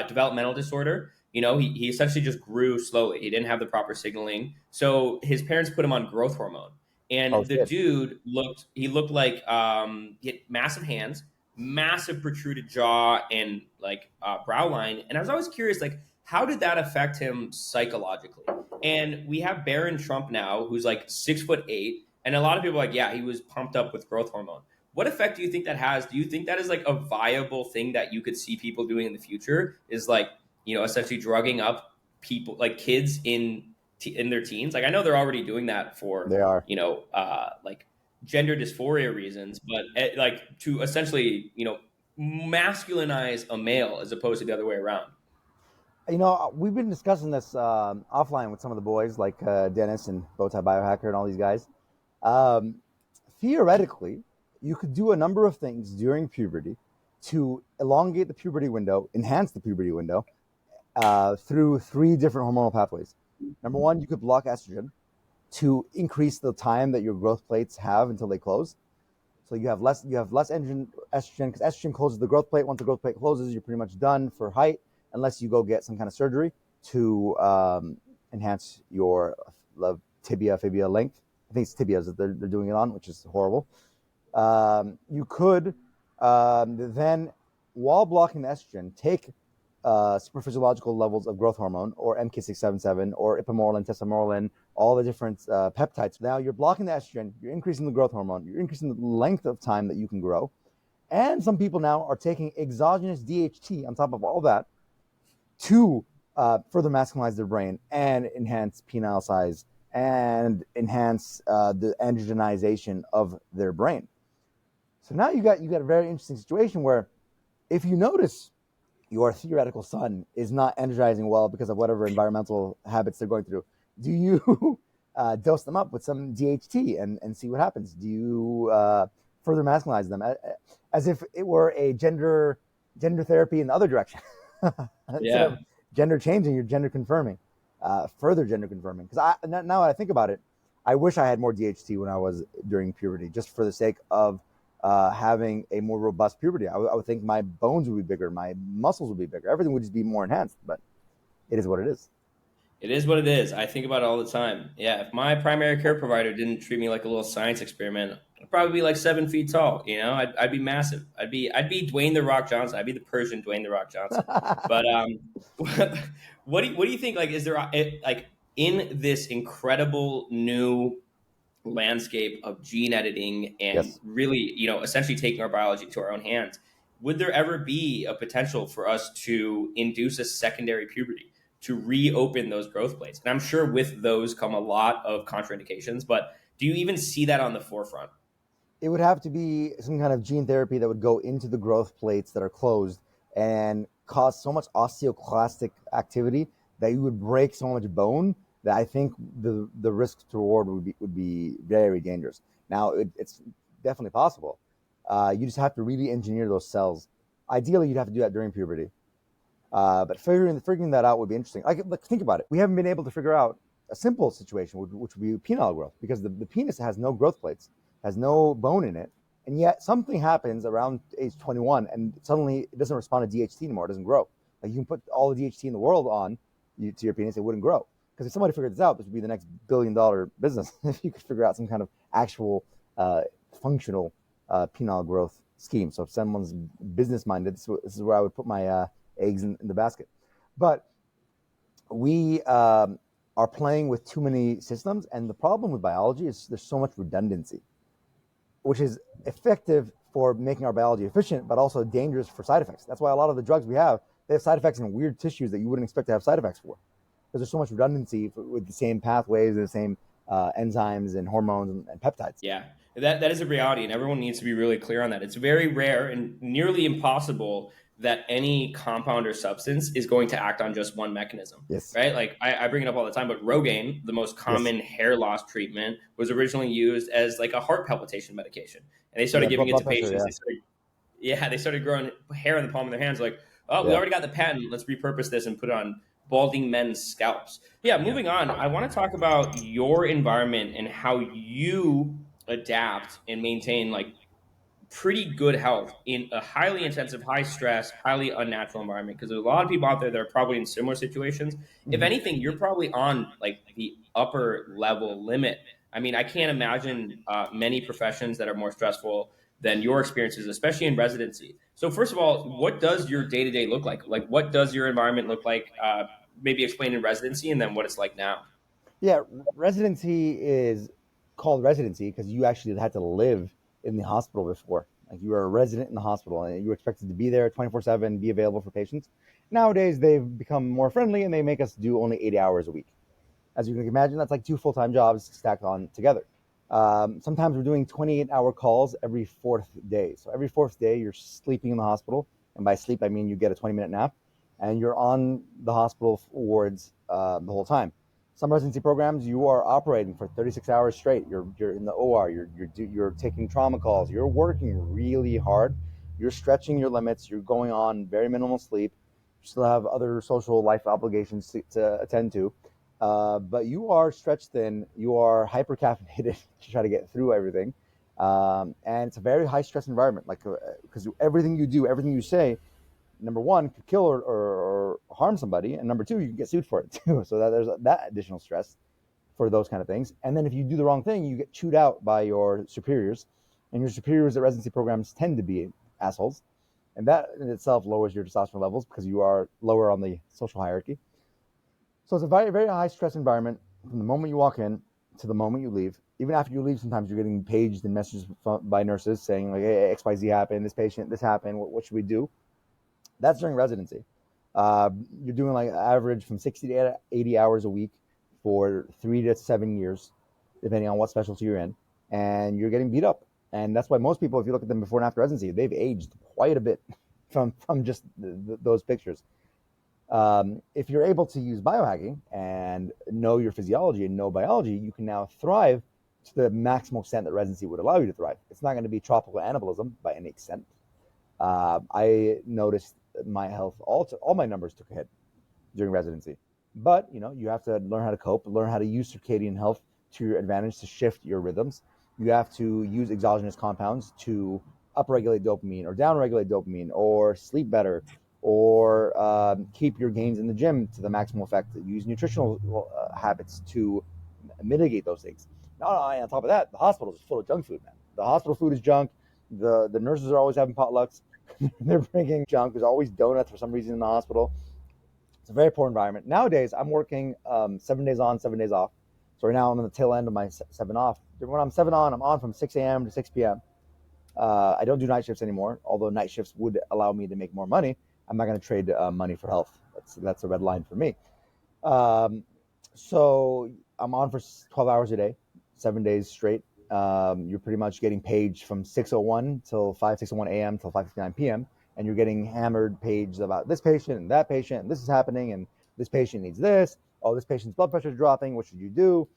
developmental disorder. He essentially just grew slowly. He didn't have the proper signaling, so his parents put him on growth hormone. Oh And the shit. dude looked like he had massive hands, massive protruded jaw, and like brow line. And I was always curious, like, how did that affect him psychologically? And we have Barron Trump now, who's like 6'8", and a lot of people are like, yeah, he was pumped up with growth hormone. What effect do you think that has? Do you think that is like a viable thing that you could see people doing in the future? Is like essentially drugging up people, like kids in their teens? Like I know they're already doing that for They are. like gender dysphoria reasons, but like to essentially masculinize a male as opposed to the other way around. We've been discussing this offline with some of the boys, like Dennis and Bowtie Biohacker and all these guys. Um, Theoretically, you could do a number of things during puberty to elongate the puberty window, enhance the puberty window through three different hormonal pathways. Number one, you could block estrogen to increase the time that your growth plates have until they close. So you have less estrogen because estrogen closes the growth plate. Once the growth plate closes, you're pretty much done for height, unless you go get some kind of surgery to enhance your tibia fibia length. I think it's tibias that they're doing it on, which is horrible. You could then, while blocking the estrogen, take superphysiological levels of growth hormone or MK677 or ipamorelin, tesamorelin, all the different peptides. Now you're blocking the estrogen, you're increasing the growth hormone, you're increasing the length of time that you can grow. And some people now are taking exogenous DHT on top of all that to further masculinize their brain and enhance penile size and enhance the androgenization of their brain. So now you got a very interesting situation where if you notice your theoretical son is not energizing well because of whatever environmental habits they're going through, do you dose them up with some DHT and see what happens? Do you further masculinize them as if it were a gender therapy in the other direction instead Yeah. of gender changing, you're gender confirming, further gender confirming? Because now that I think about it, I wish I had more DHT when I was during puberty, just for the sake of having a more robust puberty. I would think my bones would be bigger, my muscles would be bigger, everything would just be more enhanced. But it is what it is. It is what it is. I think about it all the time. Yeah, if my primary care provider didn't treat me like a little science experiment, I'd probably be like 7 feet tall. I'd be massive. I'd be Dwayne the Rock Johnson. I'd be the Persian Dwayne the Rock Johnson. But what do you think? Like, is there like in this incredible new landscape of gene editing and Yes. really, essentially taking our biology to our own hands, would there ever be a potential for us to induce a secondary puberty to reopen those growth plates? And I'm sure with those come a lot of contraindications, but do you even see that on the forefront? It would have to be some kind of gene therapy that would go into the growth plates that are closed and cause so much osteoclastic activity that you would break so much bone that I think the risk to reward would be very dangerous. Now it's definitely possible. You just have to really engineer those cells. Ideally, you'd have to do that during puberty. But figuring that out would be interesting. Like, think about it. We haven't been able to figure out a simple situation, which would be penile growth, because the penis has no growth plates, has no bone in it, and yet something happens around age 21, and suddenly it doesn't respond to DHT anymore. It doesn't grow. Like, you can put all the DHT in the world to your penis, it wouldn't grow. Because if somebody figured this out, this would be the next $1 billion business if you could figure out some kind of actual functional penile growth scheme. So if someone's business minded, this is where I would put my eggs in the basket. But we are playing with too many systems, and the problem with biology is there's so much redundancy, which is effective for making our biology efficient, but also dangerous for side effects. That's why a lot of the drugs we have, they have side effects in weird tissues that you wouldn't expect to have side effects for, because there's so much redundancy with the same pathways and the same enzymes and hormones and peptides. Yeah, that is a reality, and everyone needs to be really clear on that. It's very rare and nearly impossible that any compound or substance is going to act on just one mechanism, Yes. right? Like I bring it up all the time, but Rogaine, the most common hair loss treatment, was originally used as like a heart palpitation medication, and they started giving it to Pressure, patients. They started growing hair in the palm of their hands. Like, oh, we already got the patent. Let's repurpose this and put it on balding men's scalps. Yeah, moving on. I want to talk about your environment and how you adapt and maintain like pretty good health in a highly intensive, high stress, highly unnatural environment. Because there's a lot of people out there that are probably in similar situations. If anything, you're probably on like the upper level limit. I mean, I can't imagine many professions that are more stressful than your experiences, especially in residency. So, first of all, what does your day to day look like? Like, what does your environment look like? Maybe explain in residency, and then what it's like now. Yeah, residency is called residency because you actually had to live in the hospital before. Like, you were a resident in the hospital and you were expected to be there 24/7, be available for patients. Nowadays, they've become more friendly and they make us do only 80 hours a week. As you can imagine, that's like 2 full-time jobs stacked on together. Sometimes we're doing 28-hour calls every fourth day. So every fourth day, you're sleeping in the hospital. And by sleep, I mean you get a 20-minute nap and you're on the hospital wards the whole time. Some residency programs, you are operating for 36 hours straight. You're in the OR. You're taking trauma calls. You're working really hard. You're stretching your limits. You're going on very minimal sleep. You still have other social life obligations to attend to. But you are stretched thin. You are hyper caffeinated to try to get through everything. And it's a very high stress environment, like, because everything you do, everything you say, number one, could kill or harm somebody, and number two, you can get sued for it too. So there's that additional stress for those kind of things. And then if you do the wrong thing, you get chewed out by your superiors, and your superiors at residency programs tend to be assholes, and that in itself lowers your testosterone levels because you are lower on the social hierarchy. So it's a very, very high stress environment from the moment you walk in to the moment you leave. Even after you leave, sometimes you're getting paged and messages by nurses saying like, "Hey, XYZ happened. This patient, this happened. What should we do?" That's during residency. You're doing like average from 60 to 80 hours a week for 3 to 7 years, depending on what specialty you're in, and you're getting beat up. And that's why most people, if you look at them before and after residency, they've aged quite a bit from just those pictures. If you're able to use biohacking and know your physiology and know biology, you can now thrive to the maximal extent that residency would allow you to thrive. It's not going to be tropical anabolism by any extent. I noticed my health, all my numbers took a hit during residency. But you have to learn how to cope, learn how to use circadian health to your advantage to shift your rhythms. You have to use exogenous compounds to upregulate dopamine or downregulate dopamine, or sleep better, or keep your gains in the gym to the maximal effect. Use nutritional habits to mitigate those things. On top of that, the hospital is full of junk food, man. The hospital food is junk. The nurses are always having potlucks. They're bringing junk. There's always donuts for some reason in the hospital. It's a very poor environment. Nowadays, I'm working 7 days on, 7 days off. So right now I'm on the tail end of my 7 off. when I'm 7 on, I'm on from 6 a.m. to 6 p.m. I don't do night shifts anymore, although night shifts would allow me to make more money. I'm not going to trade money for health. That's a red line for me. Um, so I'm on for 12 hours a day, 7 days straight. You're pretty much getting paged from 6:01 till 6:01 a.m. till 5:59 p.m. And you're getting hammered paged about this patient and that patient, and this is happening, and this patient needs this. Oh, this patient's blood pressure is dropping. What should you do?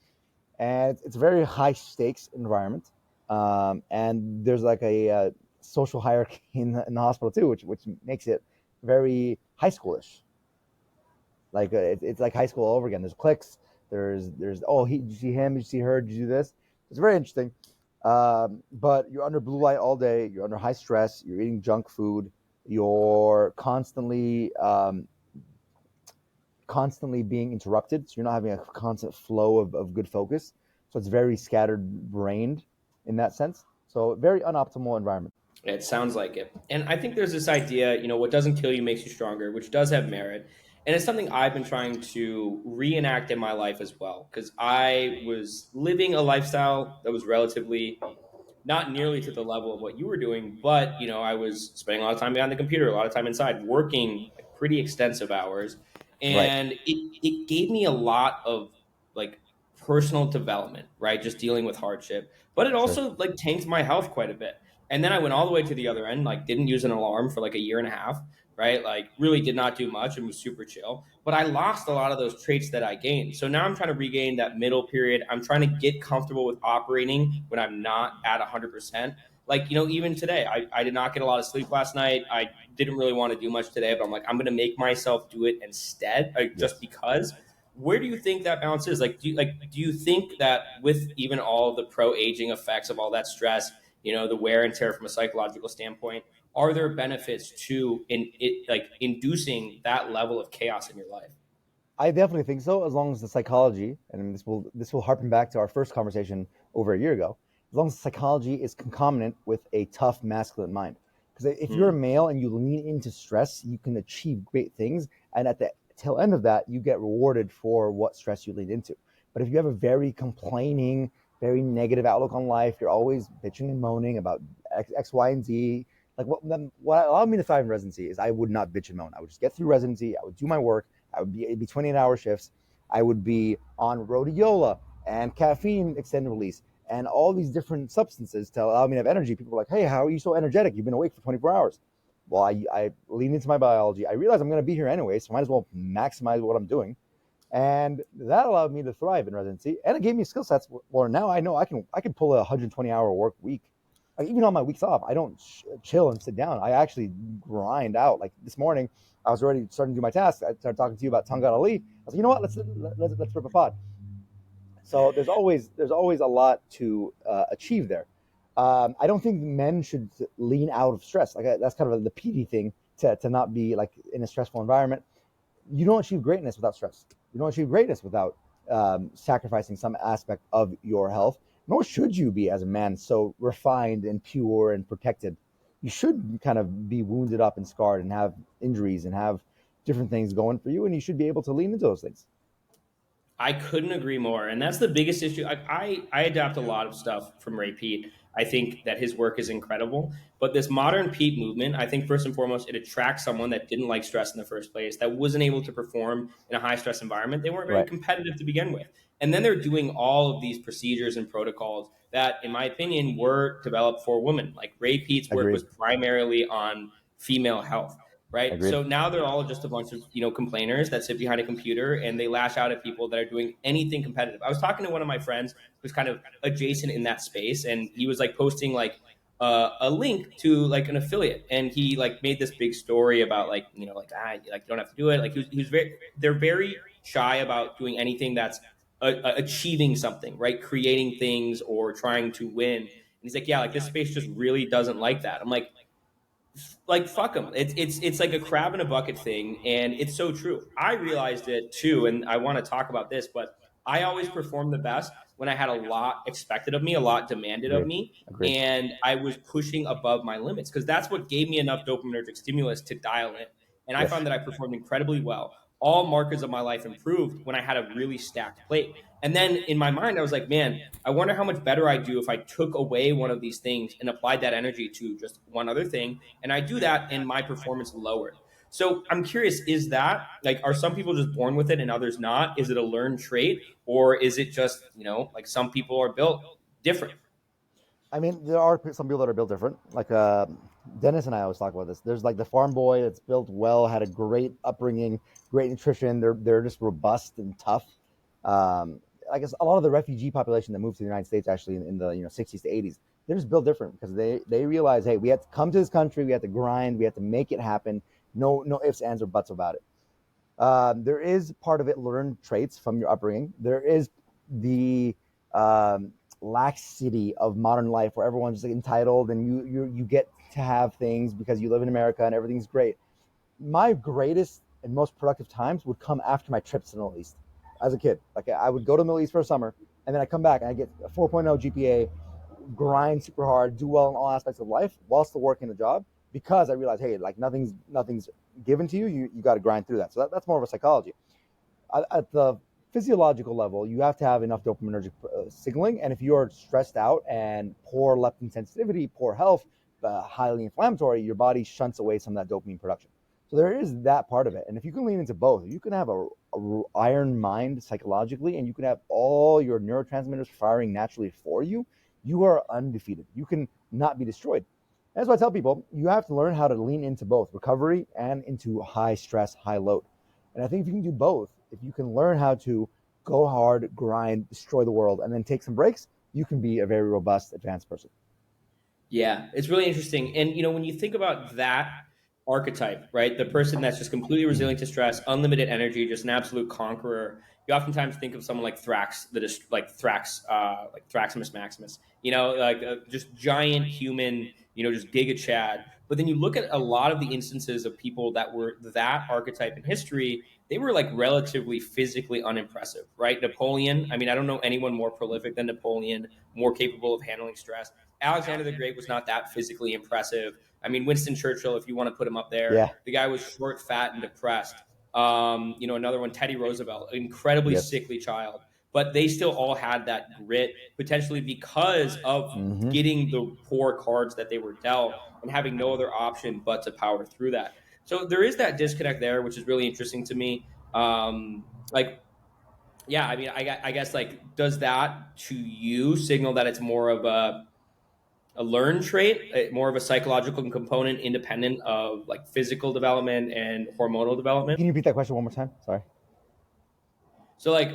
And it's a very high stakes environment. And there's like a social hierarchy in the hospital too, which makes it very high schoolish. Like it's like high school all over again. There's cliques. There's oh, did you see him? Did you see her? Did you do this? It's very interesting. But you're under blue light all day. You're under high stress. You're eating junk food. You're constantly being interrupted. So you're not having a constant flow of good focus. So it's very scattered brained in that sense. So very unoptimal environment. It sounds like it. And I think there's this idea, what doesn't kill you makes you stronger, which does have merit. And it's something I've been trying to reenact in my life as well, because I was living a lifestyle that was relatively not nearly to the level of what you were doing, but I was spending a lot of time behind the computer, a lot of time inside, working like pretty extensive hours, Right. and it gave me a lot of like personal development, right? Just dealing with hardship, but it Sure. also like tanked my health quite a bit. And then I went all the way to the other end, like didn't use an alarm for like a year and a half, right? Like really did not do much and was super chill. But I lost a lot of those traits that I gained. So now I'm trying to regain that middle period. I'm trying to get comfortable with operating when I'm not at 100%. Like, even today, I did not get a lot of sleep last night. I didn't really want to do much today, but I'm like, I'm going to make myself do it instead, like, just Yes. because. Where do you think that balance is? Do you think that with even all the pro aging effects of all that stress, the wear and tear from a psychological standpoint, are there benefits to like inducing that level of chaos in your life? I definitely think so, as long as the psychology, and this will harken back to our first conversation over a year ago, as long as the psychology is concomitant with a tough masculine mind. Because if you're a Hmm. male and you lean into stress, you can achieve great things, and at the tail end of that, you get rewarded for what stress you lean into. But if you have a very complaining, very negative outlook on life, you're always bitching and moaning about X, Y, and Z. Like what allowed me to thrive in residency is I would not bitch and moan. I would just get through residency. I would do my work. It'd be 28-hour shifts. I would be on rhodiola and caffeine extended release and all these different substances to allow me to have energy. People are like, hey, how are you so energetic? You've been awake for 24 hours. Well, I lean into my biology. I realize I'm going to be here anyway, so I might as well maximize what I'm doing. And that allowed me to thrive in residency, and it gave me skill sets where now I know I can pull a 120-hour work week. Like even on my weeks off, I don't chill and sit down. I actually grind out. Like this morning, I was already starting to do my tasks. I started talking to you about Tangat Ali. I was like, you know what? Let's rip a pod. So there's always a lot to achieve there. I don't think men should lean out of stress. Like that's kind of the PD thing to not be like in a stressful environment. You don't achieve greatness without stress. You don't achieve greatness without sacrificing some aspect of your health. Nor should you be as a man so refined and pure and protected. You should kind of be wounded up and scarred and have injuries and have different things going for you, and you should be able to lean into those things. I couldn't agree more, and that's the biggest issue. I adapt a lot of stuff from Ray Pete. I think that his work is incredible, but this modern Pete movement, I think first and foremost, it attracts someone that didn't like stress in the first place, that wasn't able to perform in a high stress environment. They weren't very Right. competitive to begin with, and then they're doing all of these procedures and protocols that, in my opinion, were developed for women. Like Ray Pete's work Agreed. was primarily on female health, right? Agreed. So now they're all just a bunch of complainers that sit behind a computer and they lash out at people that are doing anything competitive. I was talking to one of my friends who's kind of adjacent in that space, and he was like posting like a link to like an affiliate, and he like made this big story about like like you don't have to do it. Like he was very they're very shy about doing anything that's achieving something, right? Creating things or trying to win. And he's like, yeah, like this space just really doesn't like that. I'm like fuck them. It's like a crab in a bucket thing, and it's so true. I realized it too, and I want to talk about this, but I always performed the best when I had a lot expected of me, a lot demanded of Agreed. me, Agreed. and I was pushing above my limits because that's what gave me enough dopaminergic stimulus to dial in. And I Yes. found that I performed incredibly well. all markers of my life improved when I had a really stacked plate. And then in my mind, I was like, man, I wonder how much better I'd do if I took away one of these things and applied that energy to just one other thing. And I do that and my performance lowered. So I'm curious, is that like, are some people just born with it and others not? Is it a learned trait, or is it just, like some people are built different? I mean, there are some people that are built different. Like Dennis and I always talk about this. There's like the farm boy that's built well, had a great upbringing, great nutrition. They're just robust and tough. I guess a lot of the refugee population that moved to the United States actually in the 60s to 80s, they're just built different because they realize, hey, we have to come to this country, we have to grind, we have to make it happen. No ifs, ands, or buts about it. There is part of it learned traits from your upbringing. There is the laxity of modern life where everyone's just like entitled and you get to have things because you live in America and everything's great. My greatest and most productive times would come after my trips to the Middle East as a kid. Like I would go to the Middle East for a summer and then I come back and I get a 4.0 GPA, grind super hard, do well in all aspects of life while still working a job because I realized, hey, like nothing's given to you. You got to grind through that. So that's more of a psychology. At the physiological level, you have to have enough dopaminergic signaling. And if you're stressed out and poor leptin sensitivity, poor health, highly inflammatory, your body shunts away some of that dopamine production. So there is that part of it. And if you can lean into both, you can have a iron mind psychologically, and you can have all your neurotransmitters firing naturally for you. You are undefeated. You can not be destroyed. That's why I tell people, you have to learn how to lean into both recovery and into high stress, high load. And I think if you can do both, if you can learn how to go hard, grind, destroy the world, and then take some breaks, you can be a very robust, advanced person. Yeah, it's really interesting. And when you think about that archetype, right? The person that's just completely resilient to stress, unlimited energy, just an absolute conqueror. You oftentimes think of someone like Thrax, that is like like Thraximus Maximus. Just giant human, just Giga Chad. But then you look at a lot of the instances of people that were that archetype in history, they were like relatively physically unimpressive, right? Napoleon, I mean, I don't know anyone more prolific than Napoleon, more capable of handling stress. Alexander the Great was not that physically impressive. I mean, Winston Churchill, if you want to put him up there, Yeah. the guy was short, fat, and depressed. Another one, Teddy Roosevelt, incredibly Yes. sickly child, but they still all had that grit, potentially because of Mm-hmm. getting the poor cards that they were dealt and having no other option but to power through that. So there is that disconnect there, which is really interesting to me. Like, yeah, I mean, I guess like, does that to you signal that it's more of a learned trait, more of a psychological component independent of like physical development and hormonal development? Can you repeat that question one more time? Sorry. So like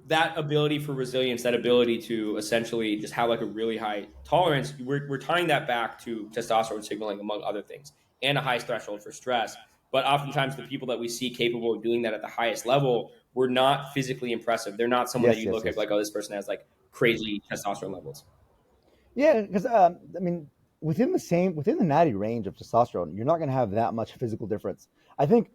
that ability for resilience, that ability to essentially just have like a really high tolerance, we're tying that back to testosterone signaling, among other things, and a high threshold for stress. But oftentimes the people that we see capable of doing that at the highest level were not physically impressive. They're not someone that Yes, you yes, look at yes. like, oh, this person has like crazy testosterone levels. Yeah, because I mean, within the natty range of testosterone, you're not going to have that much physical difference. I think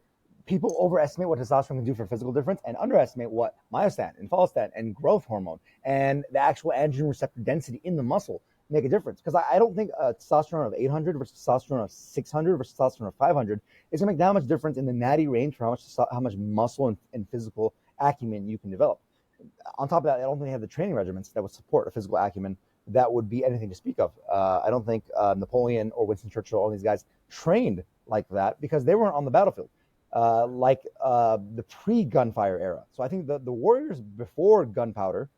people overestimate what testosterone can do for physical difference and underestimate what myostatin and follistatin and growth hormone and the actual androgen receptor density in the muscle make a difference. Because I don't think testosterone of 800 versus testosterone of 600 versus testosterone of 500 is going to make that much difference in the natty range for how much muscle and physical acumen you can develop. On top of that, I don't think they have the training regimens that would support a physical acumen that would be anything to speak of. I don't think Napoleon or Winston Churchill, all these guys trained like that because they weren't on the battlefield like the pre-gunfire era. So I think the warriors before gunpowder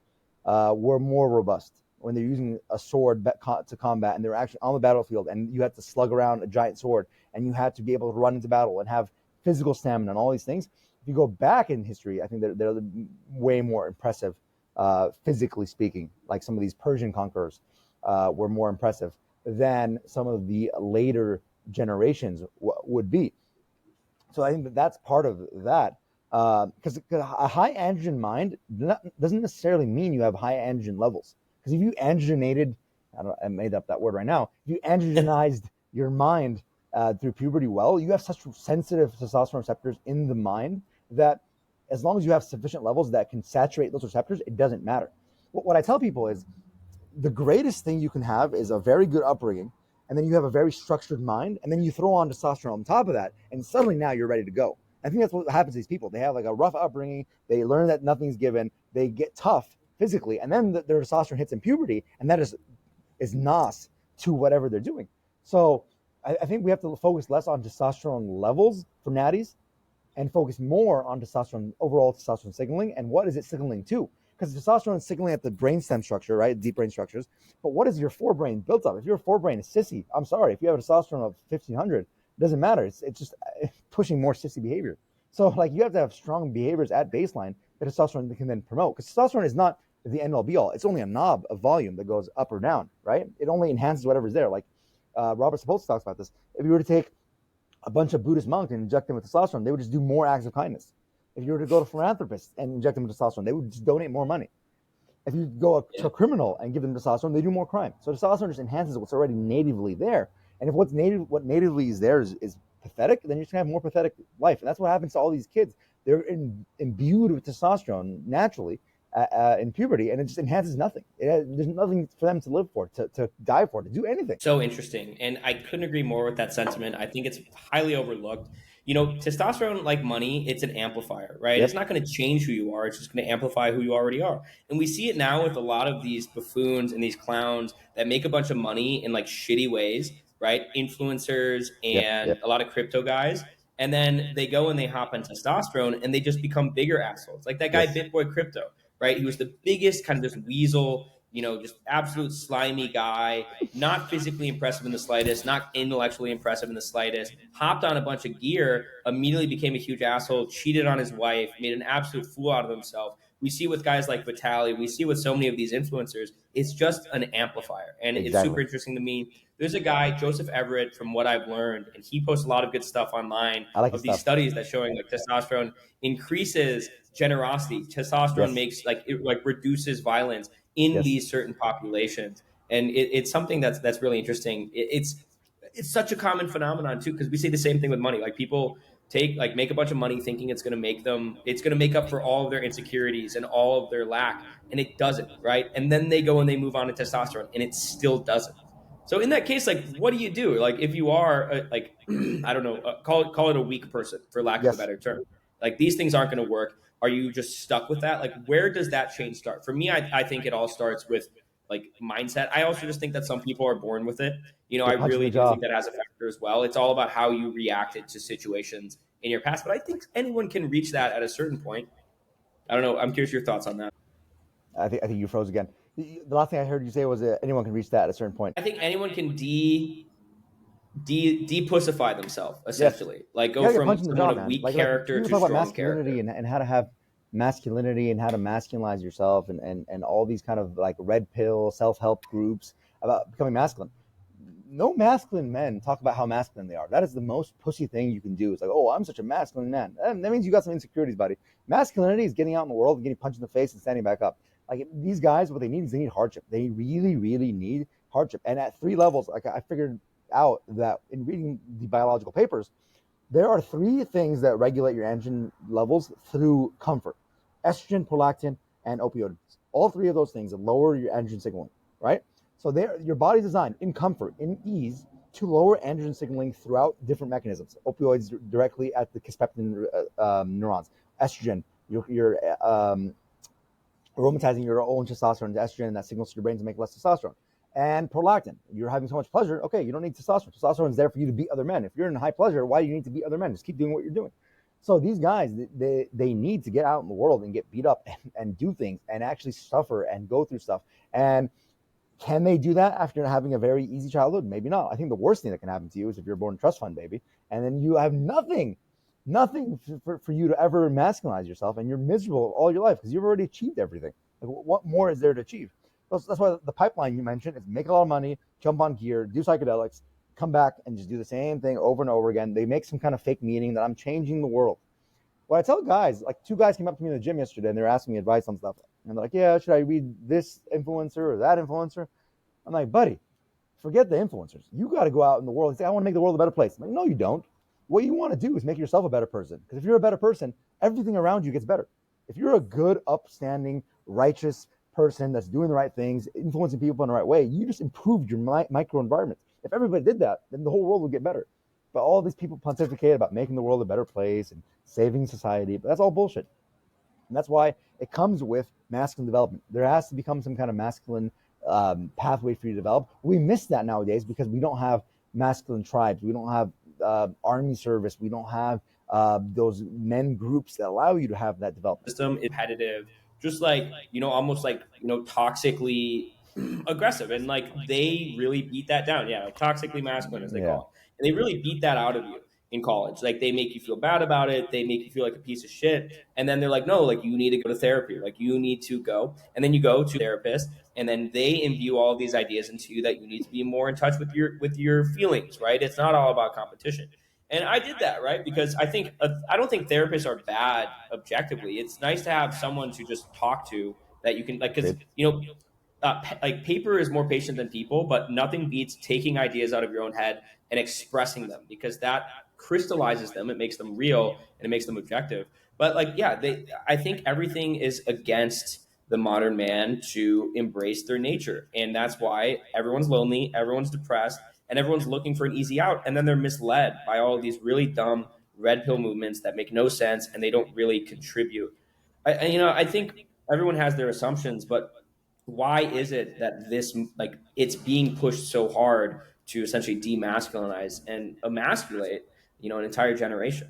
were more robust when they're using a sword to combat and they're actually on the battlefield and you had to slug around a giant sword and you had to be able to run into battle and have physical stamina and all these things. If you go back in history, I think they're way more impressive physically speaking. Like some of these Persian conquerors were more impressive than some of the later generations would be. So I think that's part of that. Because a high androgen mind doesn't necessarily mean you have high androgen levels. Because if you androgenated, I made up that word right now. If you androgenized your mind through puberty, you have such sensitive testosterone receptors in the mind that as long as you have sufficient levels that can saturate those receptors, it doesn't matter. What I tell people is the greatest thing you can have is a very good upbringing, and then you have a very structured mind, and then you throw on testosterone on top of that, and suddenly now you're ready to go. I think that's what happens to these people. They have like a rough upbringing. They learn that nothing's given. They get tough physically, and then their testosterone hits in puberty, and that is nos to whatever they're doing. So I think we have to focus less on testosterone levels for natties and focus more on testosterone, overall testosterone signaling, and what is it signaling to? Because testosterone is signaling at the brainstem structure, right? Deep brain structures. But what is your forebrain built of? If your forebrain is sissy, I'm sorry. If you have a testosterone of 1500, it doesn't matter. It's just pushing more sissy behavior. So like you have to have strong behaviors at baseline that testosterone can then promote. Because testosterone is not the end all be all. It's only a knob of volume that goes up or down, right? It only enhances whatever's there. Like Robert Sapolsky talks about this. If you were to take a bunch of Buddhist monks and inject them with testosterone, they would just do more acts of kindness. If you were to go to philanthropists and inject them with testosterone, they would just donate more money. If you go to a criminal and give them testosterone, they do more crime. So testosterone just enhances what's already natively there. And if what natively is there is pathetic, then you're just gonna have more pathetic life. And that's what happens to all these kids. They're imbued with testosterone naturally in puberty, and it just enhances nothing. There's nothing for them to live for, to die for, to do anything. So interesting. And I couldn't agree more with that sentiment. I think it's highly overlooked. Testosterone, like money, it's an amplifier, right? Yep. It's not going to change who you are. It's just going to amplify who you already are. And we see it now with a lot of these buffoons and these clowns that make a bunch of money in like shitty ways, right? Influencers and a lot of crypto guys. And then they go and they hop on testosterone and they just become bigger assholes. Like that guy, BitBoy Crypto, right? He was the biggest kind of just weasel, just absolute slimy guy, not physically impressive in the slightest, not intellectually impressive in the slightest, hopped on a bunch of gear, immediately became a huge asshole, cheated on his wife, made an absolute fool out of himself. We see with guys like Vitaly, we see with so many of these influencers, it's just an amplifier. And it's super interesting to me. There's a guy, Joseph Everett, from what I've learned, and he posts a lot of good stuff online of these studies that showing like testosterone increases generosity. Testosterone makes it reduces violence in these certain populations, and it's something that's really interesting. It's such a common phenomenon too, because we see the same thing with money. Like people make a bunch of money thinking it's going to make up for all of their insecurities and all of their lack, and it doesn't, right? And then they go and they move on to testosterone, and it still doesn't. So in that case, like, what do you do? Like, if you are I don't know, call it a weak person, for lack of a better term. Like, these things aren't going to work. Are you just stuck with that? Like, where does that change start? For me, I think it all starts with like mindset. I also just think that some people are born with it. I really do think that has a factor as well. It's all about how you reacted to situations in your past. But I think anyone can reach that at a certain point. I don't know. I'm curious your thoughts on that. I think you froze again. The last thing I heard you say was anyone can reach that at a certain point. I think anyone can depussify themselves, essentially. Like go from someone of weak character to strong character. And how to have masculinity and how to masculinize yourself and all these kind of like red pill self-help groups about becoming masculine. No masculine men talk about how masculine they are. That is the most pussy thing you can do. It's like, oh, I'm such a masculine man. That means you got some insecurities, buddy. Masculinity is getting out in the world and getting punched in the face and standing back up. Like these guys, what they need is they need hardship. They really, really need hardship. And at 3 levels, like I figured out that in reading the biological papers, there are 3 things that regulate your androgen levels through comfort: estrogen, prolactin, and opioids. All 3 of those things lower your androgen signaling, right? So your body's designed in comfort, in ease, to lower androgen signaling throughout different mechanisms. Opioids directly at the kisspeptin neurons. Estrogen, you're aromatizing your own testosterone to estrogen, and that signals to your brain to make less testosterone. And prolactin, you're having so much pleasure, okay, you don't need testosterone. Testosterone is there for you to beat other men. If you're in high pleasure, why do you need to beat other men? Just keep doing what you're doing. So these guys, they need to get out in the world and get beat up and do things and actually suffer and go through stuff. And can they do that after having a very easy childhood? Maybe not. I think the worst thing that can happen to you is if you're born trust fund baby, and then you have nothing for you to ever masculinize yourself, and you're miserable all your life because you've already achieved everything. Like, what more is there to achieve? That's why the pipeline you mentioned is make a lot of money, jump on gear, do psychedelics, come back and just do the same thing over and over again. They make some kind of fake meaning that I'm changing the world. Well, I tell guys, like 2 guys came up to me in the gym yesterday and they're asking me advice on stuff. And they're like, yeah, should I read this influencer or that influencer? I'm like, buddy, forget the influencers. You got to go out in the world and say, I want to make the world a better place. I'm like, no, you don't. What you want to do is make yourself a better person. Because if you're a better person, everything around you gets better. If you're a good, upstanding, righteous person that's doing the right things, influencing people in the right way, you just improved your microenvironment. If everybody did that, then the whole world would get better. But all these people pontificate about making the world a better place and saving society, but that's all bullshit. And that's why it comes with masculine development. There has to become some kind of masculine pathway for you to develop. We miss that nowadays because we don't have masculine tribes. We don't have army service. We don't have those men groups that allow you to have that development. System is competitive, just like, almost like, toxically aggressive. And like they really beat that down. Yeah, like toxically masculine, as they Yeah. call it. And they really beat that out of you in college. Like they make you feel bad about it. They make you feel like a piece of shit. And then they're like, no, like you need to go to therapy. Like you need to go. And then you go to a therapist, and then they imbue all of these ideas into you that you need to be more in touch with your feelings, right? It's not all about competition. And I did that, right? Because I don't think therapists are bad objectively. It's nice to have someone to just talk to that you can, like, because like paper is more patient than people, but nothing beats taking ideas out of your own head and expressing them, because that crystallizes them. It makes them real and it makes them objective. But like, yeah, I think everything is against the modern man to embrace their nature, and that's why everyone's lonely, everyone's depressed, and everyone's looking for an easy out, and then they're misled by all of these really dumb red pill movements that make no sense and they don't really contribute. I think everyone has their assumptions, but why is it that this, like, it's being pushed so hard to essentially demasculinize and emasculate, an entire generation?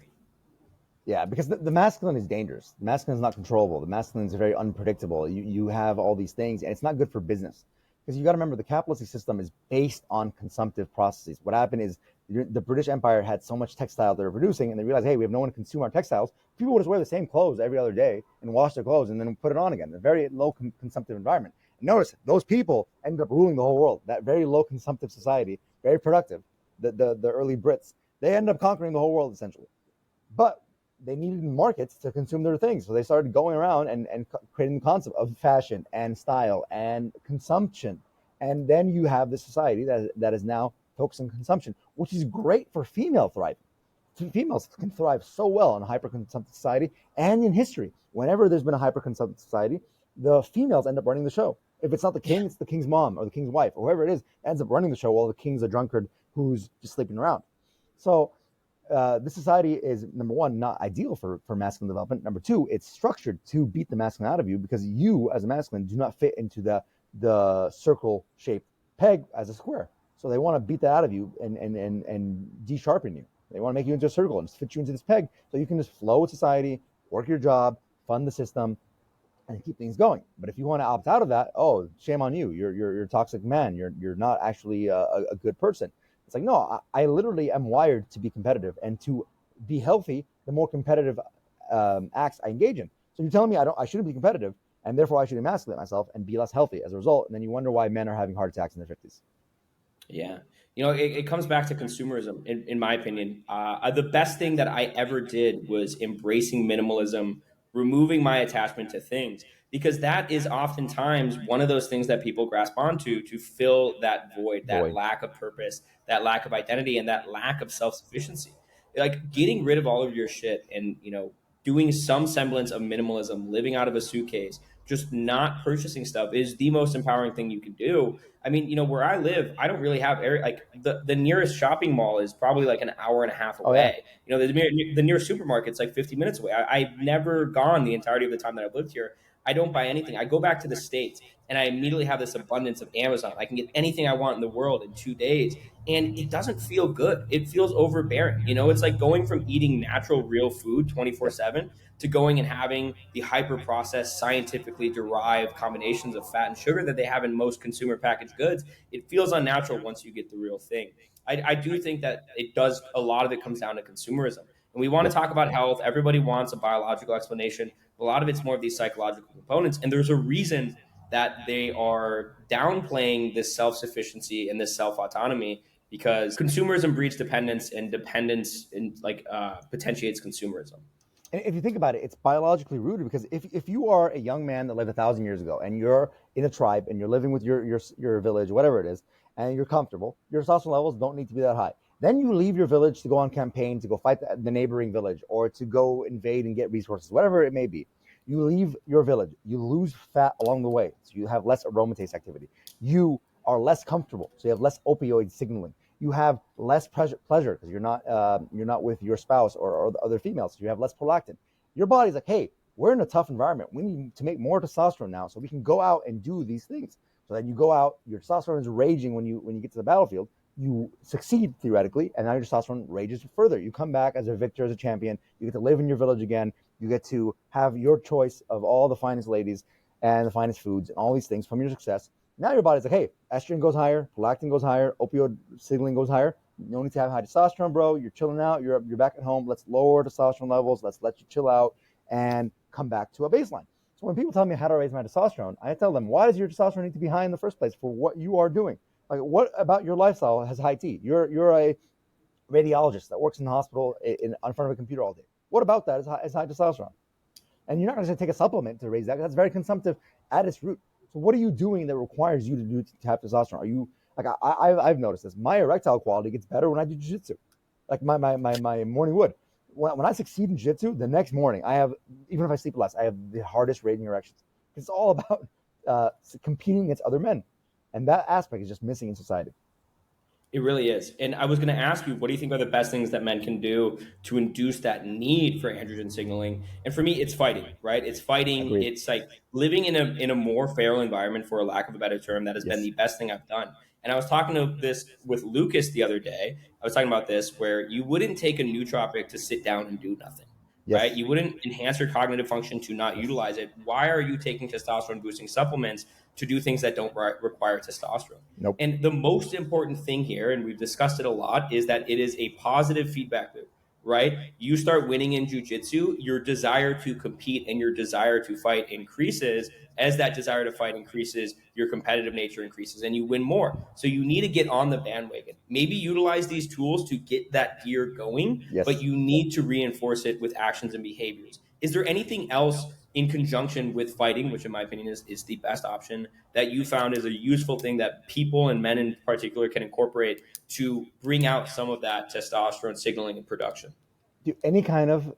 Yeah, because the masculine is dangerous. The masculine is not controllable. The masculine is very unpredictable. You have all these things, and it's not good for business. Because you got to remember, the capitalistic system is based on consumptive processes. What happened is the British Empire had so much textile they were producing, and they realized, hey, we have no one to consume our textiles. People would just wear the same clothes every other day and wash their clothes and then put it on again. A very low consumptive environment. And notice, those people ended up ruling the whole world. That very low consumptive society, very productive, the early Brits, they ended up conquering the whole world essentially. But they needed markets to consume their things. So they started going around and creating the concept of fashion and style and consumption. And then you have this society that is now focused on consumption, which is great for female thriving. Females can thrive so well in a hyper-consumptive society, and in history. Whenever there's been a hyper-consumptive society, the females end up running the show. If it's not the king, it's the king's mom or the king's wife, or whoever it is, ends up running the show while the king's a drunkard who's just sleeping around. So this society is, number one, not ideal for masculine development. Number two, it's structured to beat the masculine out of you, because you, as a masculine, do not fit into the circle-shaped peg as a square. So they want to beat that out of you and de-sharpen you. They want to make you into a circle and just fit you into this peg so you can just flow with society, work your job, fund the system, and keep things going. But if you want to opt out of that, oh, shame on you. You're a toxic man. You're not actually a good person. It's like, no, I literally am wired to be competitive, and to be healthy, the more competitive acts I engage in. So you're telling me I shouldn't be competitive, and therefore I should emasculate myself and be less healthy as a result. And then you wonder why men are having heart attacks in their 50s. Yeah. It comes back to consumerism, in my opinion. The best thing that I ever did was embracing minimalism, removing my attachment to things, because that is oftentimes one of those things that people grasp onto to fill that void, that lack of purpose, that lack of identity, and that lack of self sufficiency. Like getting rid of all of your shit and, doing some semblance of minimalism, living out of a suitcase, just not purchasing stuff is the most empowering thing you can do. I mean, where I live, I don't really have area, like the nearest shopping mall is probably like an hour and a half away. Oh, yeah. The nearest supermarket's like 50 minutes away. I've never gone the entirety of the time that I've lived here. I don't buy anything. I go back to the States and I immediately have this abundance of Amazon. I can get anything I want in the world in 2 days. And it doesn't feel good. It feels overbearing. It's like going from eating natural, real food 24/7 to going and having the hyper processed, scientifically derived combinations of fat and sugar that they have in most consumer packaged goods. It feels unnatural once you get the real thing. I do think that it does, a lot of it comes down to consumerism. And we want to talk about health. Everybody wants a biological explanation. A lot of it's more of these psychological components. And there's a reason that they are downplaying this self-sufficiency and this self-autonomy, because consumerism breeds dependence, and dependence potentiates consumerism. And if you think about it, it's biologically rooted, because if you are a young man that lived 1,000 years ago and you're in a tribe and you're living with your village, whatever it is, and you're comfortable, your testosterone levels don't need to be that high. Then you leave your village to go on campaign, to go fight the neighboring village, or to go invade and get resources, whatever it may be. You leave your village, you lose fat along the way, so you have less aromatase activity. You are less comfortable, so you have less opioid signaling. You have less pleasure because you're not with your spouse or the other females. So you have less prolactin. Your body's like, hey, we're in a tough environment. We need to make more testosterone now so we can go out and do these things. So then you go out, your testosterone is raging when you get to the battlefield. You succeed theoretically, and now your testosterone rages further. You come back as a victor, as a champion. You get to live in your village again. You get to have your choice of all the finest ladies and the finest foods and all these things from your success. Now your body's like, hey, estrogen goes higher, prolactin goes higher, opioid signaling goes higher. No need to have high testosterone, bro. You're chilling out. You're back at home. Let's lower testosterone levels. Let's let you chill out and come back to a baseline. So when people tell me how to raise my testosterone, I tell them, why does your testosterone need to be high in the first place for what you are doing? Like, what about your lifestyle has high T? You're a radiologist that works in the hospital in front of a computer all day. What about that is high testosterone? And you're not going to take a supplement to raise that. That's very consumptive at its root. So what are you doing that requires you to have testosterone? Are you like I've noticed this? My erectile quality gets better when I do jiu-jitsu. Like my morning wood. When I succeed in jiu-jitsu, the next morning I have, even if I sleep less, I have the hardest rating erections. It's all about competing against other men, and that aspect is just missing in society. It really is. And I was going to ask you, what do you think are the best things that men can do to induce that need for androgen signaling? And for me, it's fighting, right? It's fighting. Agreed. It's like living in a more feral environment, for a lack of a better term. That has been Yes. the best thing I've done. And I was talking to this with Lucas the other day. I was talking about this, where you wouldn't take a nootropic to sit down and do nothing, right? Yes. You wouldn't enhance your cognitive function to not Yes. utilize it. Why are you taking testosterone boosting supplements to do things that don't require testosterone? Nope. And the most important thing here, and we've discussed it a lot, is that it is a positive feedback loop, right? You start winning in jujitsu, your desire to compete and your desire to fight increases. As that desire to fight increases, your competitive nature increases and you win more. So you need to get on the bandwagon. Maybe utilize these tools to get that gear going, but Yes. you need to reinforce it with actions and behaviors. Is there anything else in conjunction with fighting, which in my opinion is the best option, that you found is a useful thing that people and men in particular can incorporate to bring out some of that testosterone signaling and production? Do any kind of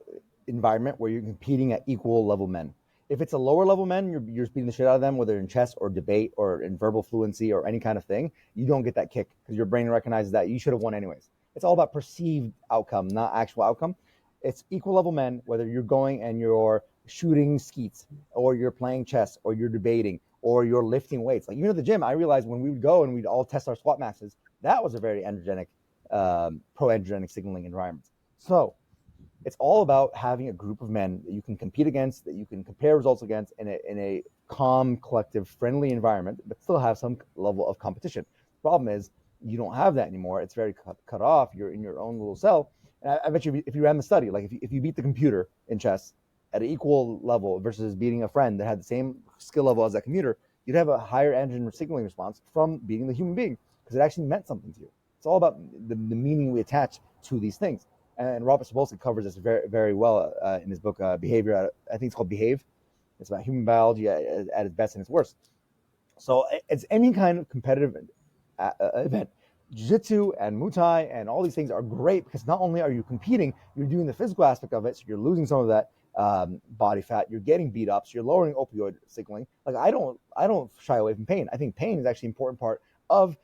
environment where you're competing at equal level men. If it's a lower level men, you're beating the shit out of them, whether in chess or debate or in verbal fluency or any kind of thing. You don't get that kick because your brain recognizes that you should have won anyways. It's all about perceived outcome, not actual outcome. It's equal level men, whether you're going and you're shooting skeets or you're playing chess or you're debating or you're lifting weights. Like even at the gym, I realized when we would go and we'd all test our squat maxes, that was a very androgenic, pro-androgenic signaling environment. So it's all about having a group of men that you can compete against, that you can compare results against in a calm, collective, friendly environment, but still have some level of competition. The problem is you don't have that anymore. It's very cut off. You're in your own little cell. And I bet you if you ran the study, like if you beat the computer in chess at an equal level versus beating a friend that had the same skill level as that computer, you'd have a higher androgen signaling response from beating the human being because it actually meant something to you. It's all about the meaning we attach to these things. And Robert Sapolsky covers this very, very well in his book, Behavior. I think it's called Behave. It's about human biology at its best and its worst. So it's any kind of competitive event. Jiu-jitsu and Muay Thai and all these things are great because not only are you competing, you're doing the physical aspect of it, so you're losing some of that body fat. You're getting beat up, so you're lowering opioid signaling. Like I don't shy away from pain. I think pain is actually an important part of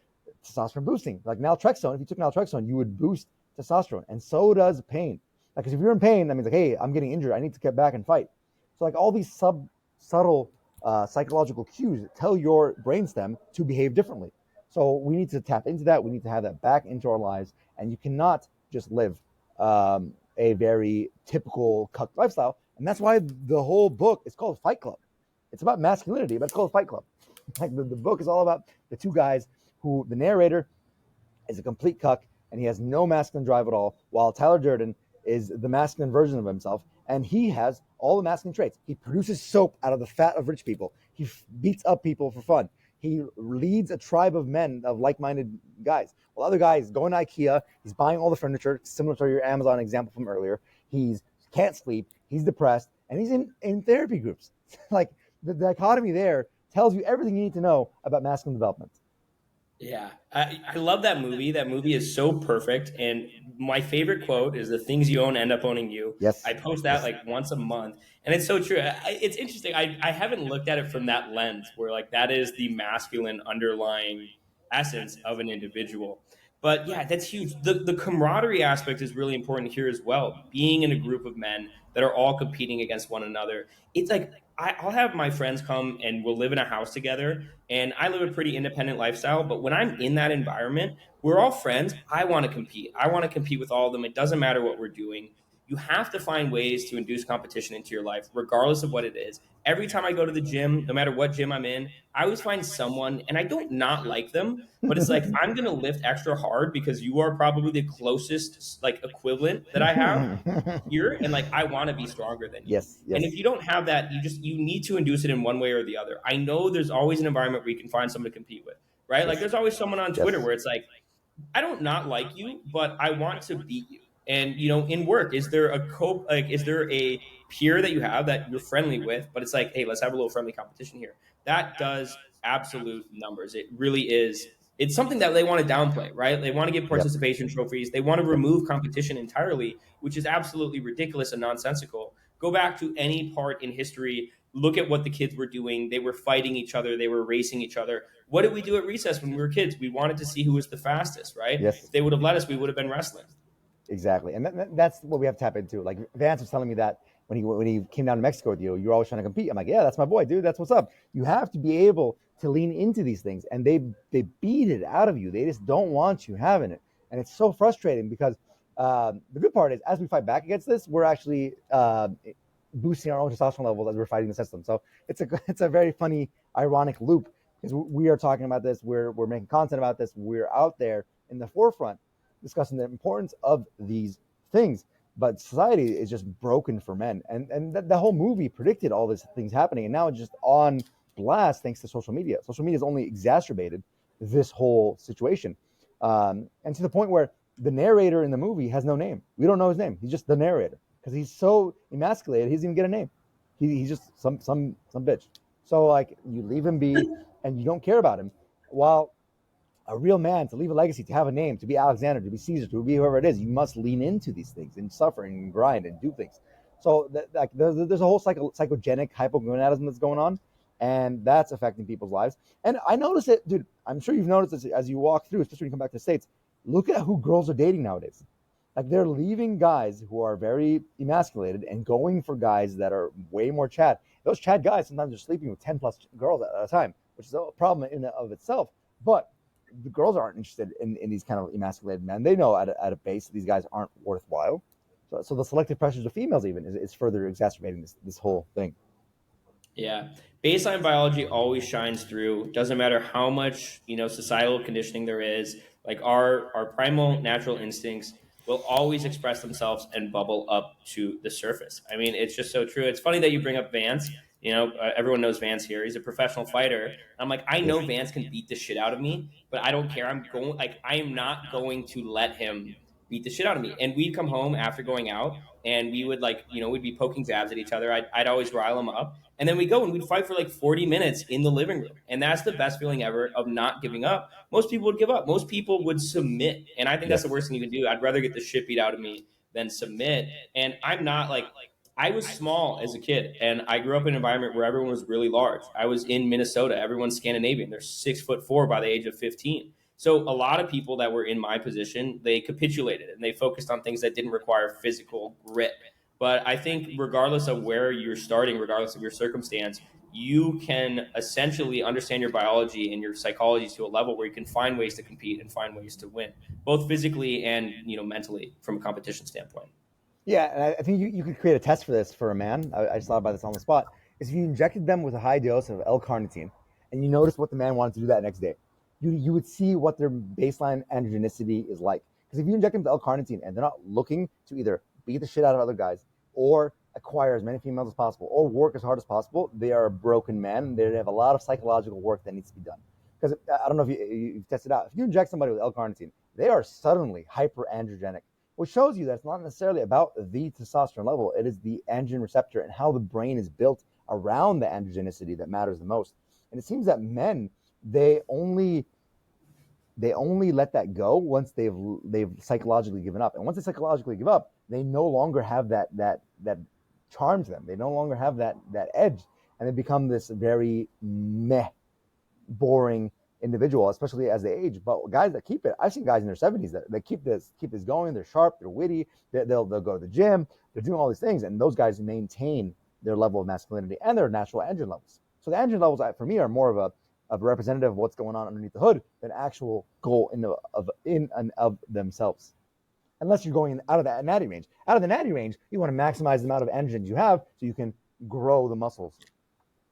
testosterone boosting. Like naltrexone, if you took naltrexone, you would boost testosterone, and so does pain. Like, because if you're in pain, that means like, hey, I'm getting injured. I need to get back and fight. So like all these subtle psychological cues tell your brainstem to behave differently. So we need to tap into that. We need to have that back into our lives, and you cannot just live a very typical cuck lifestyle. And that's why the whole book is called Fight Club. It's about masculinity, but it's called Fight Club. Like the book is all about the two guys who the narrator is a complete cuck and he has no masculine drive at all, while Tyler Durden is the masculine version of himself, and he has all the masculine traits. He produces soap out of the fat of rich people. He beats up people for fun. He leads a tribe of men, of like-minded guys. While other guys going to IKEA, he's buying all the furniture, similar to your Amazon example from earlier. He's can't sleep, he's depressed, and he's in therapy groups. Like the dichotomy there tells you everything you need to know about masculine development. Yeah, I love that movie. That movie is so perfect. And my favorite quote is "The things you own end up owning you." I Yes. post that Yes. like once a month, and it's so true. It's interesting. I haven't looked at it from that lens where like that is the masculine underlying essence of an individual. But yeah, that's huge. The camaraderie aspect is really important here as well. Being in a group of men that are all competing against one another. It's like I'll have my friends come and we'll live in a house together. And I live a pretty independent lifestyle. But when I'm in that environment, we're all friends. I want to compete. I want to compete with all of them. It doesn't matter what we're doing. You have to find ways to induce competition into your life, regardless of what it is. Every time I go to the gym, no matter what gym I'm in, I always find someone, and I don't not like them, but it's like I'm gonna lift extra hard because you are probably the closest like equivalent that I have here, and like I want to be stronger than you. Yes, And if yes, you don't have that, you need to induce it in one way or the other. I know there's always an environment where you can find someone to compete with, right? Like yes, there's always someone on Twitter yes, where it's like I don't not like you, but I want to beat you. And in work, is there a is there a peer that you have that you're friendly with, but it's like, hey, let's have a little friendly competition here. That does absolute numbers. It really is. It's something that they want to downplay, right? They want to give yep, participation trophies. They want to yep. remove competition entirely, which is absolutely ridiculous and nonsensical. Go back to any part in history. Look at what the kids were doing. They were fighting each other. They were racing each other. What did we do at recess when we were kids? We wanted to see who was the fastest, right? If Yes, they would have let us, we would have been wrestling. exactly. And that's what we have to tap into. Like Vance was telling me that when he came down to Mexico with you, you're always trying to compete. I'm like, yeah, that's my boy, dude. That's what's up. You have to be able to lean into these things, and they beat it out of you. They just don't want you having it, and it's so frustrating because the good part is as we fight back against this, we're actually boosting our own testosterone levels as we're fighting the system. So it's a very funny, ironic loop because we are talking about this, we're making content about this, we're out there in the forefront discussing the importance of these things. But society is just broken for men, and the whole movie predicted all these things happening, and now it's just on blast thanks to social media. Social media has only exacerbated this whole situation, and to the point where the narrator in the movie has no name. We don't know his name. He's just the narrator because he's so emasculated. He doesn't even get a name. He's just some bitch. So like you leave him be, and you don't care about him. While a real man, to leave a legacy, to have a name, to be Alexander, to be Caesar, to be whoever it is, you must lean into these things and suffer and grind and do things. So like there's a whole psychogenic hypogonadism that's going on, and that's affecting people's lives. And I notice it, dude. I'm sure you've noticed this as you walk through, especially when you come back to the States. Look at who girls are dating nowadays. Like they're leaving guys who are very emasculated and going for guys that are way more Chad. Those Chad guys sometimes are sleeping with 10 plus girls at a time, which is a problem in and of itself. But the girls aren't interested in these kind of emasculated men. They know at a base that these guys aren't worthwhile. So the selective pressures of females even is further exacerbating this whole thing. Yeah. Baseline biology always shines through. Doesn't matter how much, societal conditioning there is. Like our primal natural instincts will always express themselves and bubble up to the surface. I mean, it's just so true. It's funny that you bring up Vance. Everyone knows Vance here. He's a professional fighter. I'm like, I Yes. know Vance can beat the shit out of me, but I don't care. I am not going to let him beat the shit out of me. And we'd come home after going out and we would we'd be poking jabs at each other. I'd always rile him up. And then we go and we'd fight for like 40 minutes in the living room. And that's the best feeling ever of not giving up. Most people would give up. Most people would submit. And I think that's the Yes. worst thing you can do. I'd rather get the shit beat out of me than submit. And I'm not like, I was small as a kid and I grew up in an environment where everyone was really large. I was in Minnesota. Everyone's Scandinavian. They're 6'4" by the age of 15. So a lot of people that were in my position, they capitulated and they focused on things that didn't require physical grit. But I think regardless of where you're starting, regardless of your circumstance, you can essentially understand your biology and your psychology to a level where you can find ways to compete and find ways to win, both physically and mentally from a competition standpoint. Yeah, and I think you could create a test for this for a man. I just thought about this on the spot. Is if you injected them with a high dose of L-carnitine, and you noticed what the man wanted to do that next day, you would see what their baseline androgenicity is like. Because if you inject them with L-carnitine and they're not looking to either beat the shit out of other guys or acquire as many females as possible or work as hard as possible, they are a broken man. They have a lot of psychological work that needs to be done. Because I don't know if you've tested out. If you inject somebody with L-carnitine, they are suddenly hyperandrogenic, which shows you that it's not necessarily about the testosterone level. It is the androgen receptor and how the brain is built around the androgenicity that matters the most. And it seems that men, they only let that go once they've psychologically given up. And once they psychologically give up, they no longer have that charm to them. They no longer have that edge, and they become this very meh, boring individual, especially as they age. But guys that keep it, I've seen guys in their 70s that keep this going. They're sharp, they're witty, they'll go to the gym, they're doing all these things, and those guys maintain their level of masculinity and their natural androgen levels. So the androgen levels, for me, are more of a representative of what's going on underneath the hood than actual goal in and of themselves. Unless you're going out of that natty range. Out of the natty range, you want to maximize the amount of androgens you have so you can grow the muscles.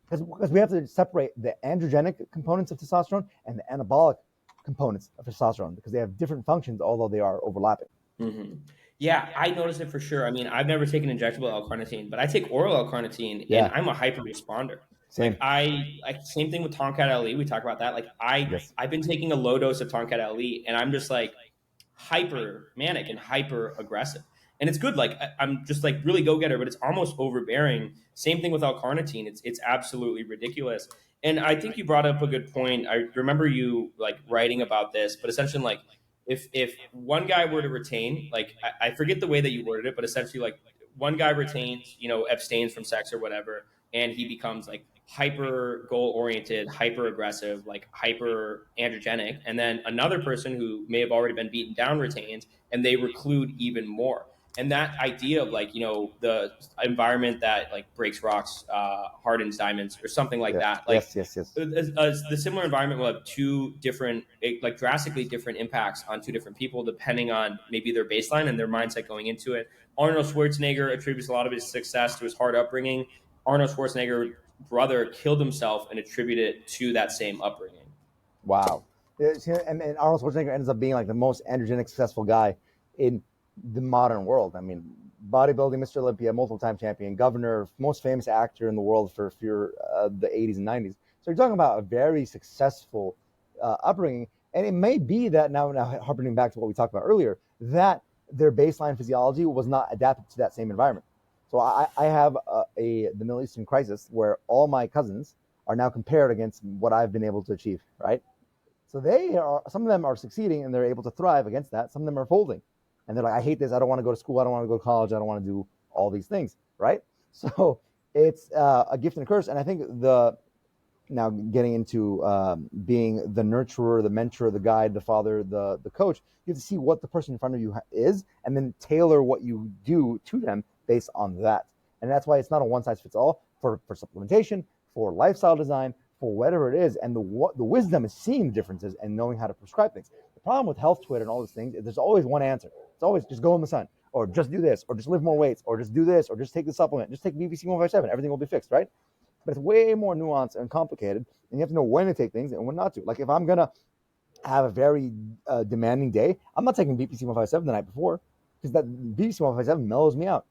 Because we have to separate the androgenic components of testosterone and the anabolic components of testosterone, because they have different functions, although they are overlapping. Mm-hmm. Yeah, I notice it for sure. I mean, I've never taken injectable L-carnitine, but I take oral L-carnitine, and I'm a hyper responder. Same. Same thing with Tonkat LE. We talk about that. Like Yes. I've been taking a low dose of Tonkat LE, and I'm just like hyper manic and hyper aggressive. And it's good. Like I'm just like really go getter, but it's almost overbearing. Same thing with L-carnitine. It's absolutely ridiculous. And I think you brought up a good point. I remember you like writing about this, but essentially like if one guy were to retain, like I forget the way that you worded it, but essentially like one guy retains, abstains from sex or whatever, and he becomes like hyper goal oriented, hyper aggressive, like hyper androgenic, and then another person who may have already been beaten down retains, and they reclude even more. And that idea of like the environment that like breaks rocks, hardens diamonds, or something like that. Like yes. the similar environment will have two different, like drastically different impacts on two different people depending on maybe their baseline and their mindset going into it. Arnold Schwarzenegger attributes a lot of his success to his hard upbringing. Arnold Schwarzenegger's brother killed himself and attributed it to that same upbringing. Wow. And Arnold Schwarzenegger ends up being like the most androgenic successful guy in the modern world. I mean, bodybuilding, Mr. Olympia, multiple-time champion, governor, most famous actor in the world for the 80s and 90s. So you're talking about a very successful upbringing. And it may be that now harping back to what we talked about earlier, that their baseline physiology was not adapted to that same environment. So I have the Middle Eastern crisis where all my cousins are now compared against what I've been able to achieve, right? So some of them are succeeding and they're able to thrive against that. Some of them are folding. And they're like, I hate this. I don't want to go to school. I don't want to go to college. I don't want to do all these things, right? So it's a gift and a curse. And I think now getting into being the nurturer, the mentor, the guide, the father, the coach, you have to see what the person in front of you is and then tailor what you do to them based on that. And that's why it's not a one-size-fits-all for supplementation, for lifestyle design, for whatever it is. And the wisdom is seeing the differences and knowing how to prescribe things. The problem with health Twitter and all these things is there's always one answer. It's always just go in the sun, or just do this, or just lift more weights, or just do this, or just take the supplement, just take BPC 157, everything will be fixed, right? But it's way more nuanced and complicated, and you have to know when to take things and when not to. Like if I'm going to have a very demanding day, I'm not taking BPC 157 the night before, because that BPC 157 mellows me out.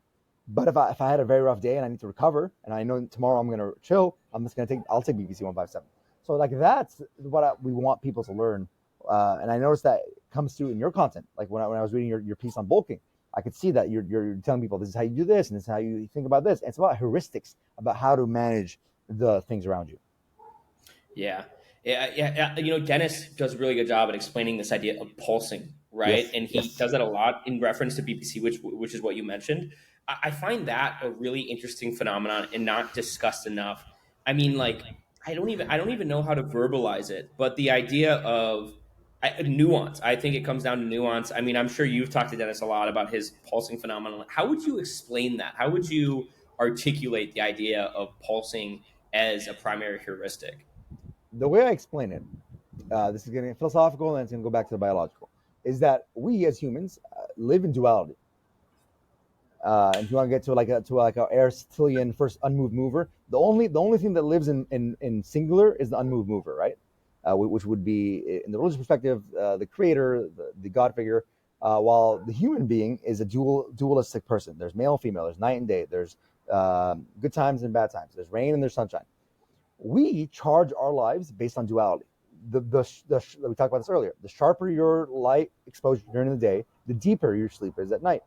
But if I had a very rough day and I need to recover, and I know tomorrow I'm going to chill, I'll take BPC 157. So like that's what we want people to learn. And I noticed that comes through in your content. Like when I was reading your piece on bulking, I could see that you're telling people this is how you do this and this is how you think about this. And it's about heuristics, about how to manage the things around you. Yeah. Dennis does a really good job at explaining this idea of pulsing, right? Yes, And he does that a lot in reference to BPC, which is what you mentioned. I find that a really interesting phenomenon and not discussed enough. I mean, like I don't even know how to verbalize it, but the idea of nuance. I think it comes down to nuance. I mean, I'm sure you've talked to Dennis a lot about his pulsing phenomenon. How would you explain that? How would you articulate the idea of pulsing as a primary heuristic? The way I explain it, this is getting philosophical and it's going to go back to the biological, is that we as humans live in duality. If you want to get to like a Aristotelian first unmoved mover, the only thing that lives in singular is the unmoved mover, right? Which would be, in the religious perspective, the creator, the God figure, while the human being is a dualistic person. There's male, female, there's night and day, there's good times and bad times, there's rain and there's sunshine. We charge our lives based on duality. We talked about this earlier. The sharper your light exposure during the day, the deeper your sleep is at night.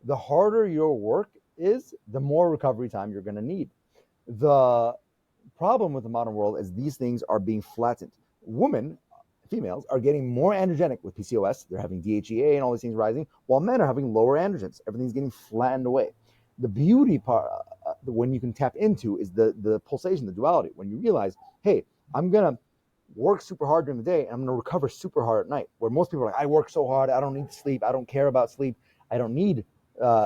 The harder your work is, the more recovery time you're going to need. The problem with the modern world is these things are being flattened. Females, are getting more androgenic with PCOS. They're having DHEA and all these things rising, while men are having lower androgens. Everything's getting flattened away. The beauty part, when you can tap into, is the pulsation, the duality. When you realize, hey, I'm going to work super hard during the day, and I'm going to recover super hard at night. Where most people are like, I work so hard, I don't need sleep, I don't care about sleep, I don't need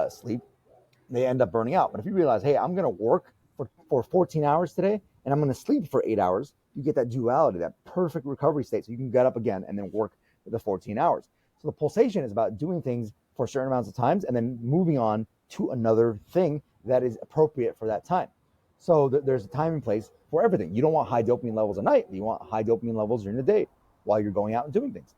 sleep. They end up burning out. But if you realize, hey, I'm going to work for 14 hours today, and I'm going to sleep for 8 hours, you get that duality, that perfect recovery state. So you can get up again and then work the 14 hours. So the pulsation is about doing things for certain amounts of times and then moving on to another thing that is appropriate for that time. So there's a time and place for everything. You don't want high dopamine levels at night. You want high dopamine levels during the day while you're going out and doing things.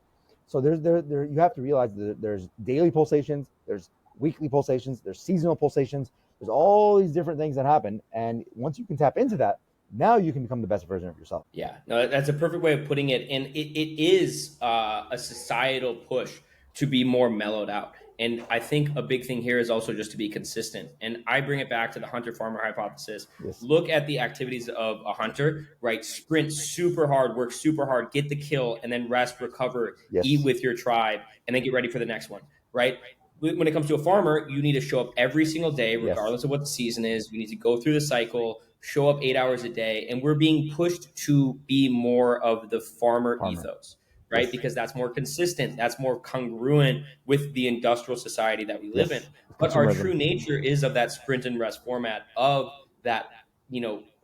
So you have to realize that there's daily pulsations, there's weekly pulsations, there's seasonal pulsations, there's all these different things that happen. And once you can tap into that, now you can become the best version of yourself. Yeah, no, that's a perfect way of putting it. And it is a societal push to be more mellowed out. And I think a big thing here is also just to be consistent. And I bring it back to the hunter-farmer hypothesis. Yes. Look at the activities of a hunter, right? Sprint super hard, work super hard, get the kill, and then rest, recover, Yes. eat with your tribe, and then get ready for the next one, right? When it comes to a farmer, you need to show up every single day, regardless of what the season is. You need to go through the cycle, show up 8 hours a day, and we're being pushed to be more of the farmer. Ethos, right? Yes. Because that's more consistent, that's more congruent with the industrial society that we live in. But our true nature is of that sprint and rest format, of that,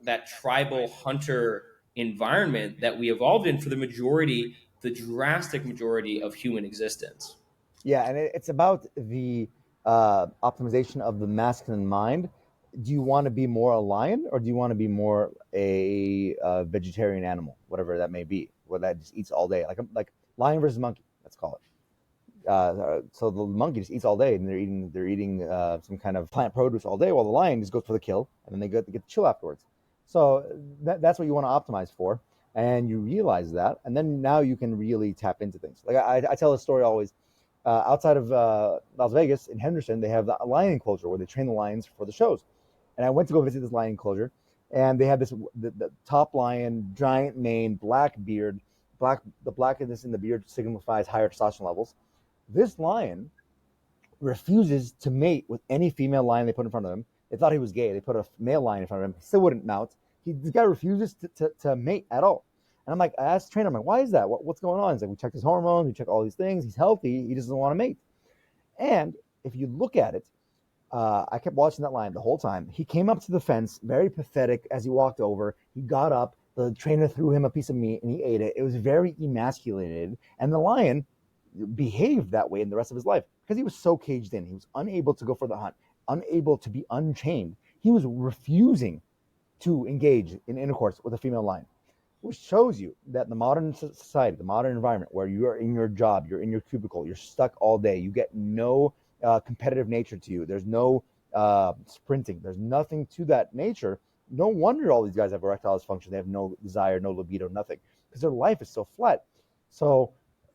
that tribal hunter environment that we evolved in for the drastic majority of human existence. Yeah, and it's about the optimization of the masculine mind. Do you want to be more a lion, or do you want to be more a vegetarian animal, whatever that may be, where that just eats all day, like lion versus monkey, let's call it. So the monkey just eats all day, and they're eating some kind of plant produce all day, while the lion just goes for the kill, and then they get to chill afterwards. So that's what you want to optimize for, and you realize that, and then now you can really tap into things. Like I tell this story always. Outside of Las Vegas in Henderson, they have the lion enclosure where they train the lions for the shows. And I went to go visit this lion enclosure, and they had the top lion, giant mane, black beard. The blackness in the beard signifies higher testosterone levels. This lion refuses to mate with any female lion they put in front of him. They thought he was gay. They put a male lion in front of him. He still wouldn't mount. This guy refuses to mate at all. And I'm like, I asked the trainer, I'm like, why is that? What's going on? He's like, we checked his hormones, we checked all these things. He's healthy. He just doesn't want to mate. And if you look at it, I kept watching that lion the whole time. He came up to the fence, very pathetic as he walked over. He got up. The trainer threw him a piece of meat, and he ate it. It was very emasculated. And the lion behaved that way in the rest of his life because he was so caged in. He was unable to go for the hunt, unable to be unchained. He was refusing to engage in intercourse with a female lion, which shows you that the modern society, the modern environment, where you are in your job, you're in your cubicle, you're stuck all day, you get no competitive nature to you. There's no sprinting. There's nothing to that nature. No wonder all these guys have erectile dysfunction. They have no desire, no libido, nothing, because their life is so flat. So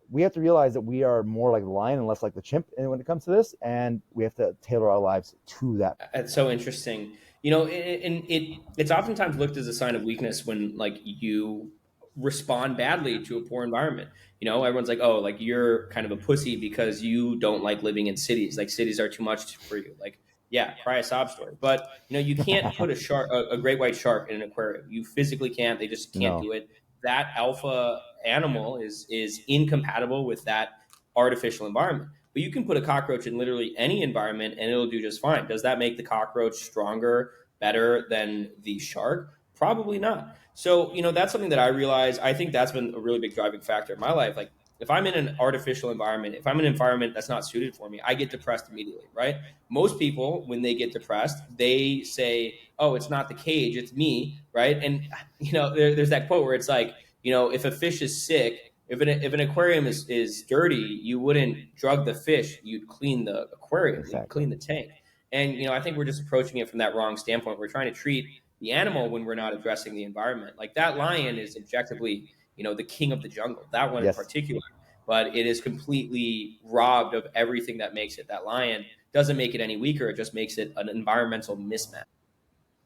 we have to realize that we are more like the lion and less like the chimp when it comes to this, and we have to tailor our lives to that. That's so interesting. It's oftentimes looked as a sign of weakness when you respond badly to a poor environment. Everyone's like, oh, like you're kind of a pussy because you don't like living in cities. Like cities are too much for you. Like, yeah, cry a sob story. But you can't put a great white shark in an aquarium. You physically can't. They just can't do it. That alpha animal is incompatible with that artificial environment. But you can put a cockroach in literally any environment and it'll do just fine. Does that make the cockroach stronger, better than the shark? Probably not. So, that's something that I realize. I think that's been a really big driving factor in my life. Like, if I'm in an artificial environment, if I'm in an environment that's not suited for me, I get depressed immediately, right? Most people, when they get depressed, they say, oh, it's not the cage, it's me, right? And, there's that quote where it's like, if a fish is sick, if an aquarium is dirty, you wouldn't drug the fish, you'd clean the aquarium, Exactly. You'd clean the tank. And, I think we're just approaching it from that wrong standpoint. We're trying to treat the animal when we're not addressing the environment. Like that lion is objectively, the king of the jungle, that one in particular, but it is completely robbed of everything that makes it. That lion doesn't make it any weaker. It just makes it an environmental mismatch.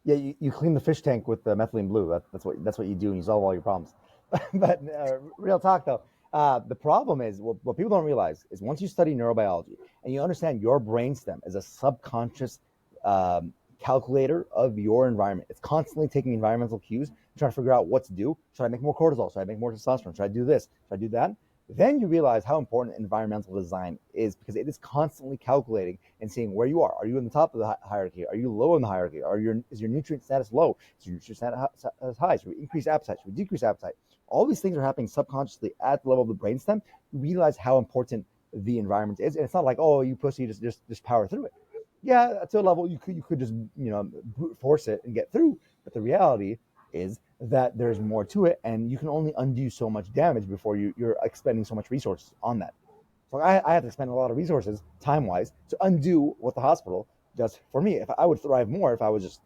Yeah, you clean the fish tank with methylene blue. That's what you do, and you solve all your problems. But real talk though, the problem is what people don't realize is once you study neurobiology and you understand your brainstem as a subconscious calculator of your environment. It's constantly taking environmental cues and trying to figure out what to do. Should I make more cortisol? Should I make more testosterone? Should I do this? Should I do that? Then you realize how important environmental design is, because it is constantly calculating and seeing where you are. Are you in the top of the hierarchy? Are you low in the hierarchy? Is your nutrient status low? Is your nutrient status high? Should we increase appetite? Should we decrease appetite? All these things are happening subconsciously at the level of the brainstem. You realize how important the environment is, and it's not like, oh, you pussy, just power through it. Yeah, to a level you could just brute force it and get through, but the reality is that there's more to it, and you can only undo so much damage before you're expending so much resources on that. So I have to spend a lot of resources, time-wise, to undo what the hospital does for me. If I would thrive more if I was just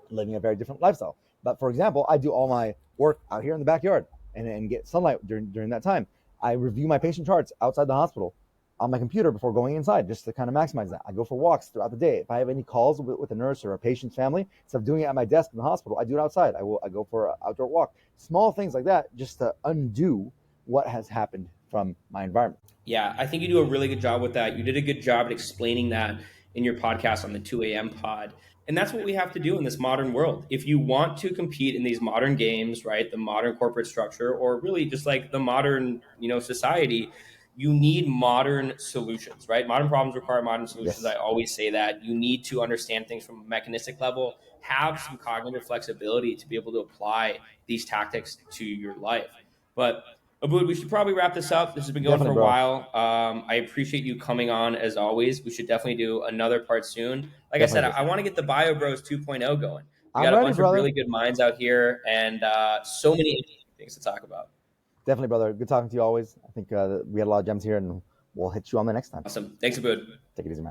living a very different lifestyle. But for example, I do all my work out here in the backyard and get sunlight during that time. I review my patient charts outside the hospital on my computer before going inside, just to kind of maximize that. I go for walks throughout the day. If I have any calls with a nurse or a patient's family, instead of doing it at my desk in the hospital, I do it outside. I go for an outdoor walk. Small things like that, just to undo what has happened from my environment. Yeah, I think you do a really good job with that. You did a good job at explaining that in your podcast on the 2 a.m. pod. And that's what we have to do in this modern world. If you want to compete in these modern games, right, the modern corporate structure, or really just like the modern, society, you need modern solutions, right? Modern problems require modern solutions. Yes. I always say that. You need to understand things from a mechanistic level, have some cognitive flexibility to be able to apply these tactics to your life. But Abood, we should probably wrap this up. This has been going Definitely, for a bro. while. I appreciate you coming on as always. We should definitely do another part soon. Like I said, Definitely. I want to get the Bio Bros 2.0 going. We I'm got a ready, bunch of brother. really good minds out here and so many interesting things to talk about. Definitely, brother. Good talking to you always. I think we had a lot of gems here, and we'll hit you on the next time. Awesome. Thanks, Abood. Take it easy, man.